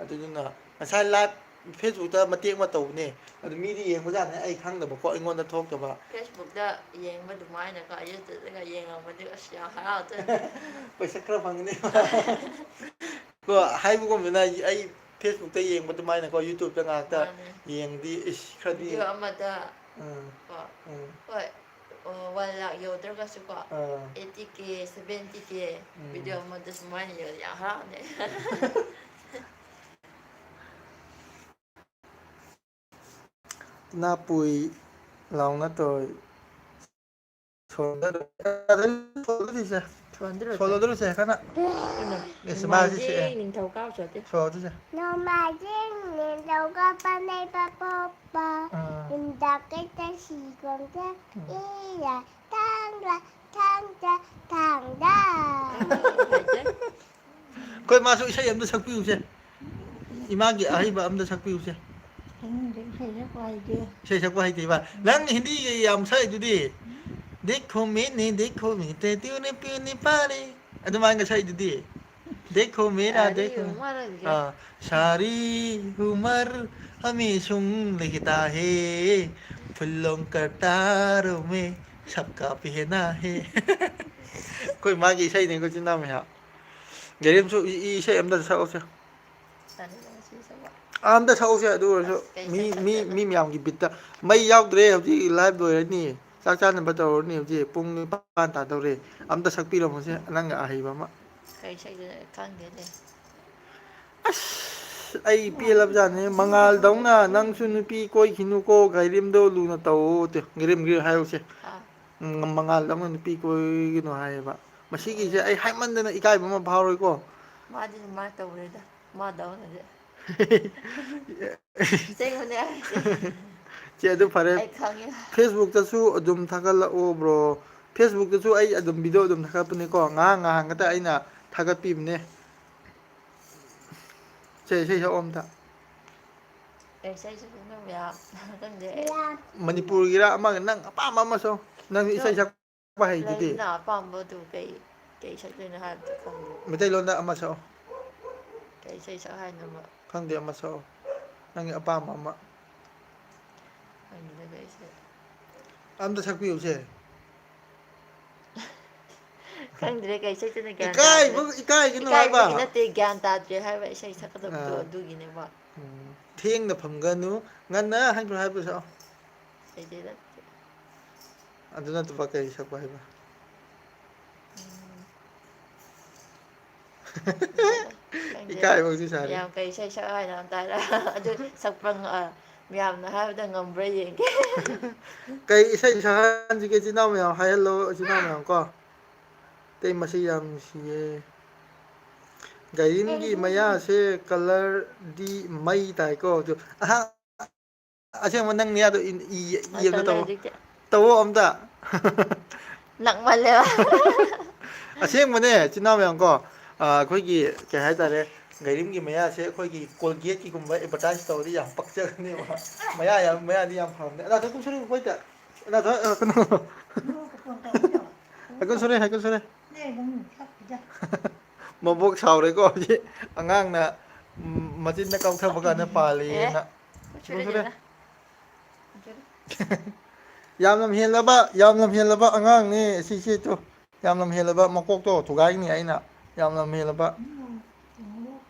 ꯑꯗꯨꯗꯨꯅ ꯉꯁꯥꯏ ꯂꯥꯏꯚ ꯐꯦꯁꯕꯨꯛꯇ ꯃꯇꯦꯛ ꯑꯃ ꯇꯧꯕꯅꯦ ꯑꯗꯨ ꯃꯤꯗꯤ ꯌꯦꯡꯕꯖꯥꯠꯅꯦ ꯑꯩ ꯈꯪꯗꯕꯀꯣ ꯑꯩꯉꯣꯟꯗ ꯊꯣꯛꯇꯕ ꯐꯦꯁꯕꯨꯛꯇ ꯌꯦꯡꯕ ꯑꯗꯨꯃꯥꯏꯅꯀꯣ ꯌꯨꯇꯨꯞꯇꯒ ꯌꯦꯡꯉꯝꯃꯗꯤ ꯑꯁ ꯌꯥꯝ ꯍꯔꯥꯎꯗꯣꯏꯅꯤ ꯄꯩꯁꯥ ꯈꯔ ꯐꯪꯒꯅꯤ ꯀꯣ ꯍꯥꯏꯕꯒꯨꯝꯗꯅ ꯑꯩ ꯐꯦꯁꯕꯨꯛꯇ ꯌꯦꯡꯕ ꯑꯗꯨꯃꯥꯏꯅꯀꯣ ꯌꯨꯇ꯭ꯌꯨꯕꯇ ꯉꯥꯛꯇ ꯃꯥꯅꯦ ꯌꯦꯡꯗꯤ ꯏꯁ ꯈꯔꯗꯤ ꯚꯤꯗꯤꯑꯣ ꯑꯃꯗ ꯎꯝ ꯀꯣ ꯎꯝ ꯍꯣꯏ 1 lakh ꯌꯧꯗ꯭ꯔꯒꯁꯨꯀꯣ ꯑꯥ 80K 70K ꯎꯝ ꯚꯤꯗꯤꯑꯣ ꯑꯃꯗ ꯁꯨꯃꯥꯏꯅ ꯌꯧꯔꯗꯤ ꯌꯥꯝ ꯍꯔꯥꯎꯅꯦ ꯅꯥꯄꯨꯏ ꯂꯥꯎꯅ ꯇꯧ ꯊꯣꯟꯗ꯭ꯔꯣ ꯁꯣꯜꯂꯣꯗꯔꯨꯁꯦ ꯀꯟꯅ ꯏꯁ ꯃꯥꯁꯤ ꯅꯣꯡꯃꯥꯏꯖꯤꯡ ꯅꯤꯡꯊꯧꯀꯥꯕ ꯆꯠꯇꯦ ꯁꯣꯜꯂꯣꯗꯨꯁꯦ ꯅꯣꯡꯃꯥꯏꯖꯤꯡ ꯅꯤꯡꯊꯧꯀꯥꯕ ꯂꯩꯕꯥꯛꯄꯣꯛꯄ ꯌꯨꯝꯖꯀꯩꯁ ꯁꯤꯈꯣꯡꯖ ꯏꯔꯥꯏ ꯊꯥꯡꯖ ꯊꯥꯡꯖ ꯊꯥꯡꯖ ꯑꯩꯈꯣꯏ ꯃꯥꯁꯨ ꯏꯁꯩ ꯑꯝꯇ ꯁꯛꯄꯤꯌꯨꯁꯦ ꯏꯃꯥꯒꯤ ꯑꯍꯩꯕ ꯑꯝꯇ ꯁꯛꯄꯤꯌꯨꯁꯦ ꯈꯪꯗꯦ ꯏꯁꯩ ꯁꯛꯄ ꯍꯩꯇꯦ ꯏꯁꯩ ꯁꯛꯄ ꯍꯩꯇꯦꯕ ꯅꯪ ꯍꯤꯟꯗꯤꯒ ꯌꯥꯝ ꯁꯛꯏꯗꯨꯗꯤ देखो मैंने देखो मैं तूने क्यों नहीं पारे ꯑꯗꯨꯃꯥꯏꯅ ꯁꯛꯏꯗꯨꯗꯤ देखो मेरा सारी देखो उम्र के सारी उम्र हमें सुन लिखता है फूलों का तारों में सबका पहना है ꯑꯩꯈꯣꯏ ꯃꯥꯒꯤ ꯏꯁꯩꯅꯤ ꯑꯩꯈꯣꯏ ꯆꯤꯟ ꯏꯅꯥꯎ ꯃꯌꯥꯝ ꯖꯦꯔꯦꯝꯁꯨ ꯏꯁꯩ ꯑꯝꯇ ꯁꯛꯎꯁꯦ ꯑꯝꯇ ꯁꯛꯎꯁꯦ ꯑꯗꯨ ꯑꯣꯏꯔꯁꯨ ꯑꯁ ꯀꯩ ꯃꯤ ꯃꯤ ꯁꯛꯁꯛꯇꯣꯏꯅꯣ ꯃꯤ ꯃꯌꯥꯝꯒꯤ ꯕꯤꯠꯇ ꯃꯩ ꯌꯥꯎꯗ꯭ꯔꯦ ꯍꯧꯖꯤꯛ ꯂꯥꯏꯚ ꯂꯣꯏꯔꯅꯤ ꯆꯥꯛ ꯆꯥꯅꯕ ꯇꯧꯔꯅꯤ ꯍꯧꯖꯤꯛ ꯄꯨꯡ 9 ꯇꯥꯗꯧꯔꯦ ꯑꯝꯇ ꯁꯛꯄꯤꯔꯝꯃꯣꯁꯦ ꯅꯪꯅ ꯑꯍꯩꯕ ꯑꯃ ꯀꯩ ꯏꯁꯩꯗꯣ ꯈꯪꯗꯦꯅꯦ ꯑꯁ ꯑꯩ ꯄꯦꯜꯂꯕꯖꯥꯠꯅꯦ ꯃꯉꯥꯜꯗꯧꯅ ꯅꯪꯁꯨ ꯅꯨꯄꯤ ꯀꯣꯏꯈꯤꯅꯨꯀꯣ ꯒꯥꯏꯔꯦꯝꯗꯣ ꯂꯨꯅ ꯇꯧꯋꯣ ꯒꯥꯏꯔꯦꯝꯒꯤ ꯍꯥꯏꯌꯨꯁꯦ ꯑꯥ ꯃꯉꯥꯜꯗꯧꯅ ꯅꯨꯄꯤ ꯀꯣꯏꯒꯅꯨ ꯍꯥꯏꯌꯦꯕ ꯃꯁꯤꯒꯤꯁꯦ ꯑꯩ ꯍꯥꯏꯃꯟꯗꯅ ꯏꯀꯥꯏꯕ ꯑꯃ ꯐꯥꯎꯔꯣꯏꯀꯣ ꯃꯥꯗꯤ ꯑꯗꯨꯃꯥꯏꯅ ꯇꯧꯔꯣꯏꯗ ꯃꯥꯗꯧꯅꯗꯤ ꯑꯁꯦꯡꯕꯅꯦ ꯍꯥꯏꯁꯦ ꯆꯦ ꯑꯗꯨ ꯐꯔꯦ ꯑꯩ ꯈꯪꯉꯦ ꯐꯦꯁꯕꯨꯛꯇꯁꯨ ꯑꯗꯨꯝ ꯊꯥꯒꯠꯂꯛꯑꯣ ꯕ꯭ꯔꯣ ꯐꯦꯁꯕꯨꯛꯇꯁꯨ ꯑꯩ ꯑꯗꯨꯝ ꯚꯤꯗꯤꯑꯣ ꯑꯗꯨꯝ ꯊꯥꯒꯠꯄꯅꯦꯀꯣ ꯉꯥꯏꯍꯥꯛ ꯉꯥꯏꯍꯥꯛ ꯈꯛꯇ ꯑꯩꯅ ꯊꯥꯒꯠꯄꯤꯕꯅꯦ ꯁꯦ ꯏꯁꯩ ꯁꯛꯑꯣ ꯑꯝꯇ ꯀꯩ ꯏꯁꯩ ꯁꯛꯇꯣꯏꯅꯣ ꯃꯌꯥꯝ ꯈꯪꯗꯦ ꯑꯩ ꯌꯥ ꯃꯅꯤꯄꯨꯔꯒꯤꯔ ꯑꯃꯒ ꯅꯪ ꯑꯄꯥꯝꯕ ꯑꯃ ꯁꯛꯑꯣ ꯅꯪ ꯏꯁꯩ ꯁꯛꯄ ꯍꯩꯗꯨꯗꯤ ꯂꯩꯗꯅ ꯑꯄꯥꯝꯕꯗꯨ ꯀꯩ ꯁꯛꯇꯣꯏꯅꯣ ꯍꯥꯏꯕꯗꯤ ꯈꯪꯗꯦ ꯃꯩꯇꯩꯂꯣꯟꯗ ꯑꯃ ꯁꯛꯑꯣ ꯀꯩ ꯏꯁꯩ ꯁꯛ ꯍꯥꯏꯅꯣꯕ ꯈꯪꯗꯦ ꯑꯃ ꯁꯛꯑꯣ ꯅꯪꯒꯤ ꯑꯄꯥꯝꯕ ꯑꯃ ꯈꯪꯗꯦꯗ ꯏꯁꯩ ꯑꯝꯇ ꯁꯛꯄꯤꯌꯨꯁꯦ ꯈꯪꯗ꯭ꯔꯦ ꯀꯩ ꯁꯛꯇꯣꯏꯅꯣ ꯒ꯭ꯌꯥꯟ ꯇꯥꯗ꯭ꯔꯦ ꯏꯀꯥꯏꯕ ꯏꯀꯥꯏꯒꯅꯨ ꯏꯀꯥꯏꯕꯒꯤ ꯍꯥꯏꯕ ꯅꯠꯇꯦ ꯒ꯭ꯌꯥꯟ ꯇꯥꯗ꯭ꯔꯦ ꯍꯥꯏꯕ ꯏꯁꯩ ꯁꯛꯀꯗꯕꯗꯣ ꯑꯗꯨꯒꯤꯅꯦꯕ ꯊꯦꯡꯅ ꯐꯝꯒꯅꯨ ꯉꯟꯅ ꯍꯥꯏꯕꯗꯣ ꯍꯥꯏꯕꯗꯣ ꯁꯛꯑꯣ ꯍꯩꯇꯦꯗ ꯑꯗꯨ ꯅꯠꯇꯕ ꯀꯩ ꯁꯛꯄ ꯍꯩꯕ ꯈꯪꯗꯦ ꯏꯀꯥꯏꯕꯒꯁꯨ ꯁꯥꯔꯤ ꯃꯌꯥꯝ ꯀꯩ ꯏꯁꯩ ꯁꯛ ꯍꯥꯏꯅꯣ ꯑꯝꯇ ꯍꯥꯏꯔꯛꯑꯣ ꯑꯗꯨ ꯁꯛꯄ ꯃꯌꯥꯝꯅ ꯍꯥꯏꯕꯗ ꯉꯝꯕ꯭ꯔꯥ ꯌꯦꯡꯒꯦ ꯀꯩ ꯏꯁꯩ ꯁꯛꯍꯟꯁꯤꯒꯦ ꯏꯆꯤꯟ ꯏꯅꯥꯎ ꯃꯌꯥꯝ ꯍꯥꯏꯍꯜꯂꯣ ꯏꯆꯤꯟ ꯏꯅꯥꯎ ꯃꯌꯥꯝ ꯀꯣ ꯏꯇꯩꯃꯁꯦ ꯌꯥꯝ ꯅꯨꯡꯁꯤꯌꯦ ꯒꯥꯏꯔꯤꯟꯒꯤ ꯃꯌꯥꯁꯦ ꯀꯂꯔꯗꯤ ꯃꯩ ꯇꯥꯏꯀꯣ ꯑꯗꯨ ꯑꯁꯦꯡꯕ ꯅꯪ ꯅꯌꯥꯗꯣ ꯌꯦꯡꯒꯦ ꯇꯜꯂꯦ ꯇꯧꯋꯣ ꯍꯧꯖꯤꯛꯇꯤ ꯇꯧꯋꯣ ꯑꯝꯇ ꯅꯛꯃꯜꯂꯦꯕ ꯑꯁꯦꯡꯕꯅꯦ ꯏꯆꯤꯟ ꯏꯅꯥꯎ ꯃꯌꯥꯝꯀꯣ ꯑꯩꯈꯣꯏꯒꯤ ꯀꯩ ꯍꯥꯏꯇꯥꯔꯦ ꯒꯥꯏꯔꯤꯟꯒꯤ ꯃꯌꯥꯁꯦ ꯑꯩꯈꯣꯏꯒꯤ ꯀꯣꯜꯒꯦꯠꯀꯤꯒꯨꯝꯕ ꯑꯦꯗꯚꯔꯇꯥꯏꯁ ꯇꯧꯔꯗꯤ ꯌꯥꯝ ꯄꯛꯆꯒꯅꯦꯕ ꯃꯌꯥꯗꯤ ꯌꯥꯝ ꯐꯕꯅꯦ ꯃꯕꯣꯛ ꯁꯥꯎꯔꯦꯀꯣ ꯍꯧꯖꯤꯛ ꯑꯉꯥꯡꯅ ꯃꯆꯤꯟꯗ ꯀꯥꯎꯊꯕ ꯀꯥꯟꯗ ꯑꯦ ꯄꯥꯜꯂꯦꯅ ꯁꯨꯔꯗꯦꯗ ꯌꯥꯝ ꯂꯝꯍꯦꯜꯂꯕ ꯑꯉꯥꯡꯅꯦ ꯁꯤꯁꯦ ꯌꯥꯝ ꯂꯝꯍꯦꯜꯂꯕ ꯃꯀꯣꯛꯇꯣ ꯊꯨꯒꯥꯏꯒꯅꯤ ꯑꯩꯅ ꯌꯥꯝ ꯂꯝꯍꯦꯜꯂꯕ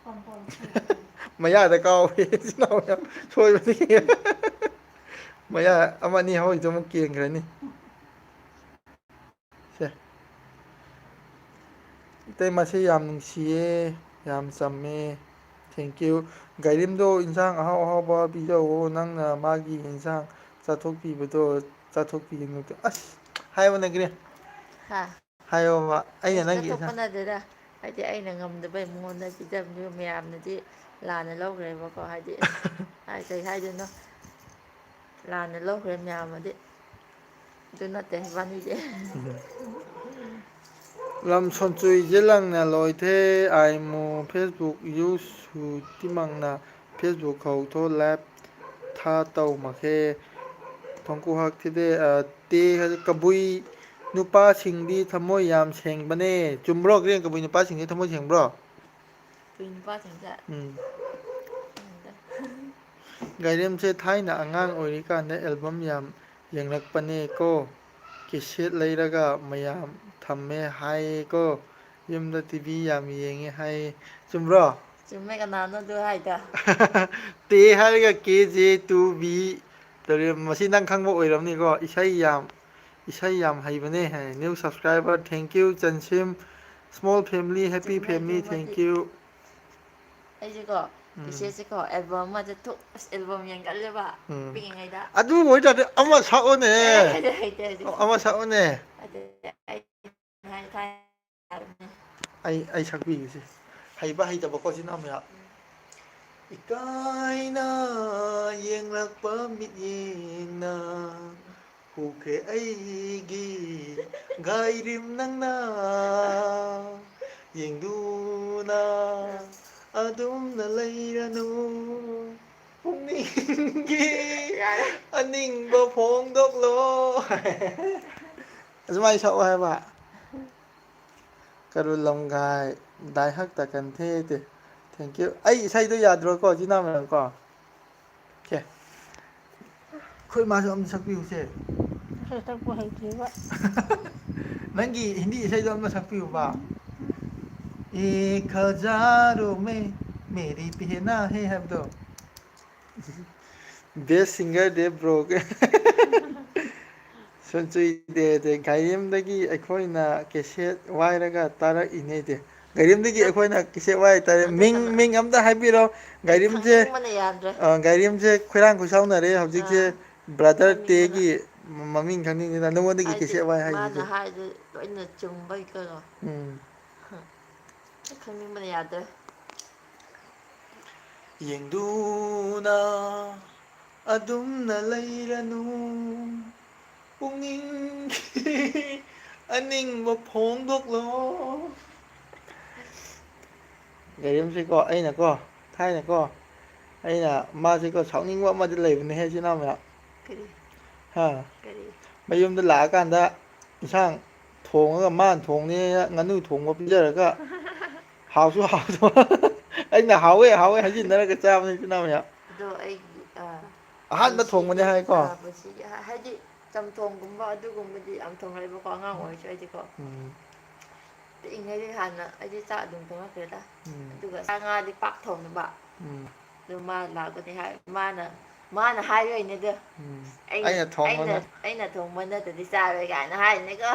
ꯃꯌꯥꯗ ꯀꯥꯎꯋꯦ ꯏꯆꯤꯟ ꯏꯅꯥꯎ ꯃꯌꯥꯝ ꯁꯣꯏꯕꯅꯤ ꯃꯌꯥ ꯑꯃ ꯑꯅꯤ ꯍꯧꯔꯤꯗꯣ ꯑꯃꯨꯛ ꯀꯦꯟꯈ꯭ꯔꯅꯤ ꯁꯦ ꯏꯇꯩꯃꯁꯦ ꯌꯥꯝ ꯅꯨꯡꯁꯤꯌꯦ ꯌꯥꯝ ꯆꯝꯃꯦ ꯊꯦꯡꯀ꯭ꯌꯨ ꯒꯥꯏꯔꯤꯝꯗꯣ ꯏꯟꯁꯥꯡ ꯑꯍꯥꯎ ꯑꯍꯥꯎꯕ ꯄꯤꯖꯑꯣ ꯅꯪꯅ ꯃꯥꯒꯤ ꯏꯟꯁꯥꯡ ꯆꯥꯊꯣꯛꯄꯤꯕꯗꯣ ꯆꯥꯊꯣꯛꯄꯤꯒꯅꯨ ꯑꯁ ꯍꯥꯏꯌꯣꯅꯦ ꯍꯥ ꯍꯥꯏꯌꯣꯕ ꯑꯩꯅ ꯀꯩꯁꯨ ꯅꯪꯒꯤ ꯆꯠꯊꯣꯛꯄ ꯏꯟꯁꯥꯡ ꯅꯠꯇꯦꯗ ꯍꯥꯏꯗꯤ ꯑꯩꯅ ꯉꯝꯗꯕꯩ ꯃꯉꯣꯟꯗ ꯄꯤꯖꯕꯅꯦ ꯃꯌꯥꯝꯅꯗꯤ ꯂꯥꯟꯅ ꯂꯧꯈ꯭ꯔꯦꯕꯀꯣ ꯍꯥꯏꯗꯤ ꯀꯩ ꯍꯥꯏꯗꯣꯏꯅꯣ ꯂꯥꯟꯅ ꯂꯧꯈ꯭ꯔꯦ ꯃꯌꯥꯝꯅꯗꯤ ꯑꯗꯨ ꯅꯠꯇꯦ ꯏꯕꯥꯅꯤꯗꯤ ꯂꯝ ꯁꯣꯟꯆꯨꯏ ꯖꯦꯂꯪꯅ ꯂꯣꯏꯊꯦ ꯑꯥꯏꯃꯣ ꯐꯦꯁꯕꯨꯛ ꯌꯨꯁ ꯁꯨꯇꯤꯃꯪꯅ ꯐꯦꯁꯕꯨꯛ ꯍꯧꯊꯣ ꯂꯦꯞ ꯊꯥ ꯇꯧꯃꯈꯦ ꯊꯣꯡꯀꯨ ꯍꯛꯊꯤꯗꯦ ꯇꯦ ꯀꯕꯨꯏ ꯅꯨꯄꯥꯁꯤꯡꯗꯤ ꯊꯃꯣꯏ ꯌꯥꯝ ꯁꯦꯡꯕꯅꯦ ꯆꯨꯝꯕ꯭ꯔꯣ ꯀꯕꯨꯏ ꯅꯨꯄꯥꯁꯤꯡꯗꯤ ꯊꯃꯣꯏ ꯁꯦꯡꯕ꯭ꯔꯣ ꯀꯕꯨꯏ ꯅꯨꯄꯥꯁꯤꯡꯁꯦ ꯎꯝ ꯈꯪꯗꯦ ꯒꯥꯏꯔꯦꯝꯁꯦ ꯊꯥꯏꯅ ꯑꯉꯥꯡ ꯑꯣꯏꯔꯤꯀꯥꯟꯗ ꯑꯦꯜꯕꯝ ꯌꯥꯝ ꯌꯦꯡꯂꯛꯄꯅꯦ ꯀꯣ ꯀꯦꯁꯦꯠ ꯂꯩꯔꯒ ꯃꯌꯥꯝ ꯊꯝꯃꯦ ꯍꯥꯏꯌꯦꯀꯣ ꯌꯨꯝꯗ ꯇꯤꯚꯤ ꯌꯥꯝ ꯌꯦꯡꯉꯦ ꯍꯥꯏꯌꯦ ꯆꯨꯝꯕ꯭ꯔꯣ ꯆꯨꯝꯃꯦ ꯀꯅꯥꯅꯣ ꯑꯗꯨ ꯍꯥꯏꯗ ꯇꯦ ꯍꯥꯏꯔꯒ KJ2B ꯇꯧꯔꯤ ꯃꯁꯤ ꯅꯪ ꯈꯪꯕ ꯑꯣꯏꯔꯝꯅꯤꯀꯣ ꯏꯁꯩ ꯌꯥꯝ ꯍꯩꯕꯅꯦ ꯍꯥꯏ ꯅ꯭ꯌꯨ ꯁꯕꯁꯀ꯭ꯔꯥꯏꯕꯔ ꯊꯦꯡꯀ꯭ꯌꯨ ꯆꯟꯁꯤꯝ ꯁ꯭ꯃꯣꯜ ꯐꯦꯃꯤꯂꯤ ꯍꯦꯄꯤ ꯆꯨꯝꯃꯦ ꯐꯦꯃꯤꯂꯤ ꯑꯗꯨꯃꯗꯤ ꯊꯦꯡꯀ꯭ꯌꯨ ꯑꯩꯁꯦꯀꯣ ꯏꯆꯦꯁꯦꯀꯣ ꯑꯦꯜꯕꯝ ꯑꯃꯗ ꯑꯦꯜꯕꯝ ꯌꯦꯡꯒꯜꯂꯦꯕ ꯎꯝ ꯄꯤꯛꯏꯉꯩꯗ ꯑꯗꯨ ꯑꯣꯏꯇꯥꯔꯗꯤ ꯑꯃ ꯁꯛꯑꯣꯅꯦ ꯍꯩꯇꯦ ꯑꯃ ꯁꯛꯑꯣꯅꯦ ꯍꯧꯖꯤꯛ ꯑꯩ ꯁꯛꯄꯤꯒꯦꯁꯦ ꯍꯩꯕ ꯍꯩꯇꯕꯀꯣ ꯁꯤꯅ ꯃꯌꯥꯝ ꯏꯀꯥꯏꯅ ꯌꯦꯡꯂꯛꯄ ꯃꯤꯠꯌꯦꯡꯅ ꯎꯈ꯭ꯔꯦ ꯑꯩꯒꯤ ꯉꯥꯏꯔꯤꯝ ꯅꯪꯅ ꯌꯦꯡꯗꯨꯅ ꯑꯗꯨꯝꯅ ꯂꯩꯔꯅꯨ ꯄꯨꯛꯅꯤꯡꯒꯤ ꯌꯥꯔꯦ ꯑꯅꯤꯡꯕ ꯐꯣꯡꯗꯣꯛꯂꯣ ꯑꯗꯨꯃꯥꯏꯅ ꯁꯛꯑꯣ ꯍꯥꯏꯕ ꯀꯔꯨ ꯂꯝꯒꯥꯏ ꯗꯥꯏꯍꯛ ꯇꯀꯟꯊꯦ ꯊꯦꯡꯀ꯭ꯌꯨ ꯑꯩ ꯏꯁꯩꯗꯣ ꯌꯥꯗ꯭ꯔꯣꯀꯣ ꯏꯆꯤꯟ ꯏꯅꯥꯎ ꯀꯣ ꯑꯣꯀꯦ ꯑꯩꯈꯣꯏ ꯃꯥꯁꯨ ꯑꯝꯇ ꯁꯛꯄꯤꯌꯨꯁꯦ ꯏꯁꯩ ꯁꯛꯄ ꯍꯩꯇ꯭ꯔꯤꯕ ꯅꯪꯒꯤ ꯍꯤꯟꯗꯤ ꯏꯁꯩꯗꯣ ꯑꯃ ꯁꯛꯄꯤꯌꯨꯕ ꯑꯦꯛ ꯍꯖꯥꯔꯣ ꯃꯦ ꯃꯦꯔꯤ ꯕꯦꯍꯅ ꯍꯦ ꯍꯥꯏꯕꯗꯣ ꯕꯦꯁ ꯁꯤꯡꯒꯔ ꯗꯦ ꯕ꯭ꯔꯣ ꯁꯨꯟꯆꯨꯏꯗꯦꯗꯤ ꯘꯥꯏꯔꯦꯝꯗꯒꯤ ꯑꯩꯈꯣꯏꯅ ꯀꯦꯁꯦꯠ ꯋꯥꯏꯔꯒ ꯇꯥꯔꯛꯏꯅꯦꯗꯤ ꯒꯥꯔꯤꯝꯗꯒꯤ ꯑꯗꯨ ꯑꯩꯈꯣꯏꯅ ꯀꯩꯆꯦꯠ ꯋꯥꯏ ꯍꯥꯏꯇꯥꯔꯦ ꯑꯗꯨ ꯃꯤꯡ ꯀꯅꯥ ꯃꯤꯡ ꯑꯝꯇ ꯍꯥꯏꯕꯤꯔꯣ ꯑꯩ ꯒꯥꯔꯤꯝꯁꯦ ꯈꯪꯅꯤꯡꯕꯅ ꯌꯥꯗ꯭ꯔꯦ ꯒꯥꯔꯤꯝꯁꯦ ꯈꯣꯏꯔꯥꯡ ꯈꯣꯏꯁꯥꯎꯅꯔꯦ ꯍꯧꯖꯤꯛꯁꯦ ꯕ꯭ꯔꯥꯗꯔ ꯈꯪꯅꯤꯡꯕꯅ ꯇꯦꯒꯤ ꯃꯃꯤꯡ ꯈꯪꯅꯤꯡꯅꯤꯅ ꯅꯉꯣꯟꯗꯒꯤ ꯍꯥꯏꯗꯤ ꯀꯩꯆꯦꯠ ꯋꯥꯏ ꯃꯥꯅ ꯍꯥꯏꯁꯤꯁꯦ ꯍꯥꯏꯗꯨ ꯂꯣꯏꯅ ꯆꯨꯝꯕꯩ ꯀꯩꯅꯣ ꯎꯝ ꯈꯪꯅꯤꯡꯕꯅ ꯌꯥꯗ꯭ꯔꯦ ꯌꯦꯡꯗꯨꯅ ꯑꯗꯨꯝꯅ ꯂꯩꯔꯅꯨ ꯄꯨꯛꯅꯤꯡꯒꯤ ꯑꯅꯤꯡꯕ ꯐꯣꯡꯗꯣꯛꯂꯣ ꯒꯥꯏꯔꯤꯝꯁꯤꯀꯣ ꯑꯩꯅꯀꯣ ꯊꯥꯏꯅꯀꯣ ꯑꯩꯅ ꯃꯥꯁꯤꯀꯣ ꯁꯥꯎꯅꯤꯡꯕ ꯑꯃꯗꯤ ꯂꯩꯕꯅꯦꯍꯦ ꯏꯆꯤꯟ ꯏꯅꯥꯎ ꯃꯌꯥꯝ ꯀꯔꯤ ꯍꯥ ꯀꯔꯤ ꯃꯌꯨꯝꯗ ꯂꯥꯛꯑꯀꯥꯟꯗ ꯏꯟꯁꯥꯡ ꯊꯣꯡꯉꯒ ꯃꯥꯅ ꯊꯣꯡꯅꯦꯅ ꯉꯥꯅꯨ ꯊꯣꯡꯕ ꯄꯤꯖꯔꯒ ꯍꯥꯎꯁꯨ ꯍꯥꯎꯇꯕ ꯑꯩꯅ ꯍꯥꯎꯋꯦ ꯍꯥꯎꯋꯦ ꯍꯥꯏꯖꯤꯟꯅꯔꯒ ꯆꯥꯕꯅꯤ ꯏꯆꯤꯟ ꯏꯅꯥꯎ ꯃꯌꯥꯝ ꯑꯗꯣ ꯑꯩꯒꯤ ꯑꯍꯥꯟꯕ ꯊꯣꯡꯕꯅꯦ ꯄꯨꯟꯁꯤꯒꯤ ꯍꯥꯏꯀꯣ ꯄꯨꯟꯁꯤꯒꯤ ꯍꯥꯏꯗꯤ ꯆꯝꯊꯣꯡꯒꯨꯝꯕ ꯑꯗꯨꯒꯨꯝꯕꯗꯤ ꯌꯥꯝ ꯊꯣꯡꯉꯛꯑꯦꯕꯀꯣ ꯑꯉꯥꯡ ꯑꯣꯏꯔꯁꯨ ꯑꯩꯗꯤꯀꯣ ꯎꯝ ꯄꯤꯛꯏꯉꯩꯗꯤ ꯍꯥꯟꯅ ꯑꯩꯗꯤ ꯆꯥꯛ ꯑꯗꯨꯝ ꯊꯣꯡꯉꯛꯈ꯭ꯔꯦꯗ ꯎꯝ ꯑꯗꯨꯒ ꯁꯥ ꯉꯥꯗꯤ ꯄꯥꯛ ꯊꯣꯡꯗꯕ ꯎꯝ ꯑꯗꯨ ꯃꯥꯅ ꯂꯥꯛꯄꯗꯤ ꯍꯥꯏ ꯃꯥꯅ ꯍꯥꯏꯗꯣꯏꯅꯦ ꯑꯗꯨ ꯎꯝ ꯑꯩꯅ ꯑꯩꯅ ꯊꯣꯡꯕꯅ ꯑꯩꯅ ꯊꯣꯡꯕ ꯅꯠꯇꯗꯤ ꯆꯥꯔꯣꯏ ꯀꯥꯏꯅ ꯍꯥꯏꯔꯤꯅꯤꯀꯣ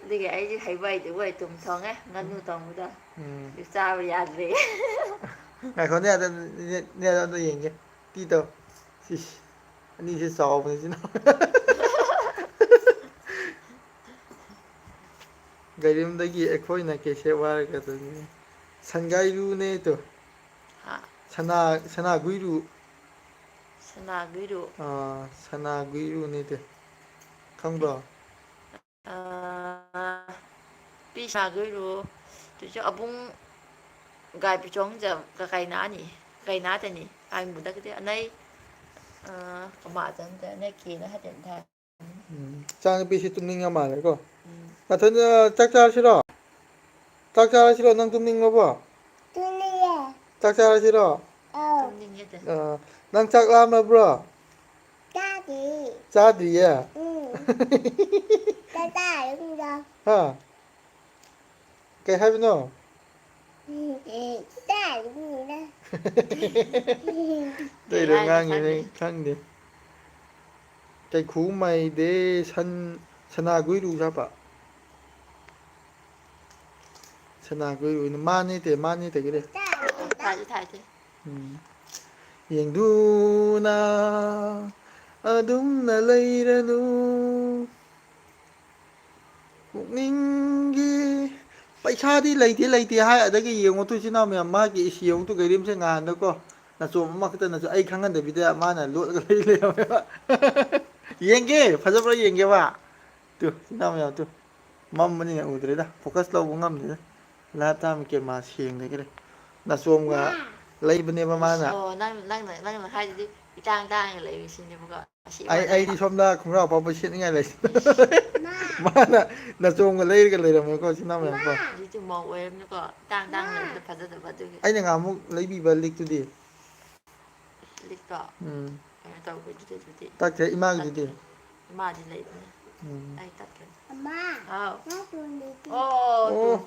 ꯑꯗꯨꯒꯤ ꯑꯩꯁꯦ ꯍꯩꯕꯨ ꯍꯩꯇꯕꯣꯏ ꯑꯗꯨꯝ ꯊꯣꯡꯉꯦ ꯉꯥꯅꯨ ꯊꯣꯡꯕꯗꯣ ꯎꯝ ꯑꯗꯨ ꯆꯥꯕ ꯌꯥꯗ꯭ꯔꯦ ꯉꯥꯏꯈꯣꯅꯦ ꯑꯝꯇ ꯌꯦꯡꯒꯦ ꯇꯤ ꯇꯧ ꯁꯤꯁ ꯑꯅꯤꯁꯦ ꯆꯥꯎꯕꯅꯤ ꯏꯆꯤꯟ ꯏꯅꯥꯎ ꯒꯥꯔꯤꯝꯗꯒꯤ ꯑꯩꯈꯣꯏꯅ ꯀꯩꯆꯦꯠ ꯋꯥꯏꯔꯒ ꯁꯟꯒꯥꯏꯂꯨꯅꯦ ꯇꯨ ꯍꯥ ꯁꯅꯥꯒꯨꯏꯔꯨ ꯁꯅꯥꯒꯨꯏꯔꯨ ꯁꯅꯥꯒꯨꯏꯔꯨꯅꯦ ꯇꯨ ꯈꯪꯕ꯭ꯔꯣ ꯑꯕꯨꯡ ꯏꯆꯥ ꯅꯨꯨꯄꯤꯁꯤ ꯇꯨꯝꯅꯤꯡꯉ ꯃꯥꯜꯂꯦꯀꯣ ꯎꯝ ꯅꯊꯟꯗ ꯆꯥꯛ ꯆꯥꯔꯁꯤꯔꯣ ꯆꯥꯛ ꯆꯥꯔꯁꯤꯔꯣ ꯅꯪ ꯇꯨꯝꯅꯤꯡꯉꯕꯣ ꯆꯥꯛ ꯆꯥꯔꯁꯤꯔꯣ ꯇꯨꯝꯅꯤꯡꯉꯦꯗ ꯅꯪ ꯆꯥꯛ ꯂꯥꯝꯃꯕ꯭ꯔꯣ ꯆꯥꯗ꯭ꯔꯤꯌꯦ ꯍꯥ ꯀꯩ ꯍꯥꯏꯕꯅꯣ ꯀꯩ ꯑꯇꯩꯩꯔ ꯍꯥꯏꯅꯣ ꯉꯥꯡꯉꯤꯅꯦ ꯈꯪꯗꯦ ꯈꯪꯗꯦ ꯀꯩꯈꯨ ꯃꯩꯗꯦ ꯁꯅꯥꯒꯨꯏꯔꯨ ꯍꯥꯏꯕ ꯁꯅꯥꯒꯨꯏꯔꯨ ꯎꯝ ꯌꯦꯡꯗꯨꯅ ꯑꯗꯨꯝꯅ ꯂꯩꯔꯅꯨ ꯄꯨꯛꯅꯤꯡꯒꯤ ꯄꯩꯁꯥꯗꯤ ꯂꯩꯇꯦ ꯂꯩꯇꯦ ꯍꯥꯏ ꯑꯗꯒꯤ ꯌꯦꯡꯉꯨꯇꯨ ꯏꯆꯤꯟ ꯏꯅꯥꯎ ꯃꯌꯥꯝ ꯃꯥꯒꯤ ꯌꯦꯡꯉꯨꯇꯨ ꯒꯥꯔꯤꯝꯁꯦ ꯉꯍꯥꯟꯗꯀꯣ ꯅꯆꯣꯝ ꯑꯃꯈꯛꯇꯅꯁꯨ ꯑꯩ ꯈꯪꯍꯟꯗꯕꯤꯗ ꯃꯥꯅ ꯂꯣꯠꯂꯒ ꯂꯩꯔꯝꯃꯦꯕ ꯌꯦꯡꯒꯦ ꯐꯖꯕ꯭ꯔꯥ ꯌꯦꯡꯒꯦꯕ ꯇꯨ ꯏꯆꯤꯟ ꯏꯅꯥꯎ ꯃꯌꯥꯝ ꯇꯨ ꯃꯝꯕꯅꯤꯅ ꯎꯗ꯭ꯔꯦꯗ ꯐꯣꯀꯁ ꯇꯧꯕ ꯉꯝꯗꯦꯗ ꯂꯥꯏꯞ ꯇꯥꯏꯝ ꯀꯦꯃꯦꯔꯥ ꯁꯦꯡꯗꯒꯤꯗꯤ ꯅꯥꯆꯣꯝꯒ ꯂꯩꯕꯅꯦꯕ ꯃꯥꯅ ꯑꯣ ꯅꯪꯅ ꯍꯥꯏꯗꯨꯗꯤ ꯏꯇꯥꯡ ꯇꯥꯡꯉꯒ ꯂꯩꯔꯤꯁꯤꯅꯦꯕꯀꯣ ꯑꯩꯗꯤ ꯁꯣꯝꯗ ꯈꯣꯡꯒ꯭ꯔꯥꯎ ꯑꯐꯥꯎꯕ ꯁꯦꯠꯅꯤꯡꯉꯥꯏ ꯂꯩ ꯃꯥꯅ ꯅꯥꯆꯣꯝꯒ ꯂꯩꯔꯒ ꯂꯩꯔꯝꯃꯦꯀꯣ ꯏꯆꯤꯟ ꯏꯅꯥꯎ ꯃꯌꯥꯝ ꯀꯣ ꯍꯧꯖꯤꯛꯇꯤ ꯃꯧ ꯑꯣꯏꯔꯕꯅꯤꯀꯣ ꯇꯥꯡ ꯂꯩꯕꯗꯣ ꯐꯖꯗꯕ ꯑꯗꯨꯒꯤ ꯑꯩꯅ ꯉꯍꯥꯟꯃꯨꯛ ꯂꯩꯕꯤꯕ ꯂꯤꯛꯇꯨꯗꯤ ꯂꯤꯛꯇꯣ ꯎꯝ ꯀꯩꯅꯣ ꯇꯧꯕꯗꯨꯗꯤ ꯑꯗꯨꯗꯤ ꯇꯛꯈ꯭ꯔꯦ ꯏꯃꯥꯒꯤꯗꯨꯗꯤ ꯇꯠꯈ꯭ꯔꯦ ꯏꯃꯥꯗꯤ ꯂꯩꯕꯅꯦ ꯎꯝ ꯑꯩ ꯇꯠꯈ꯭ꯔꯦ ꯍꯥꯎ ꯑꯣ ꯑꯣ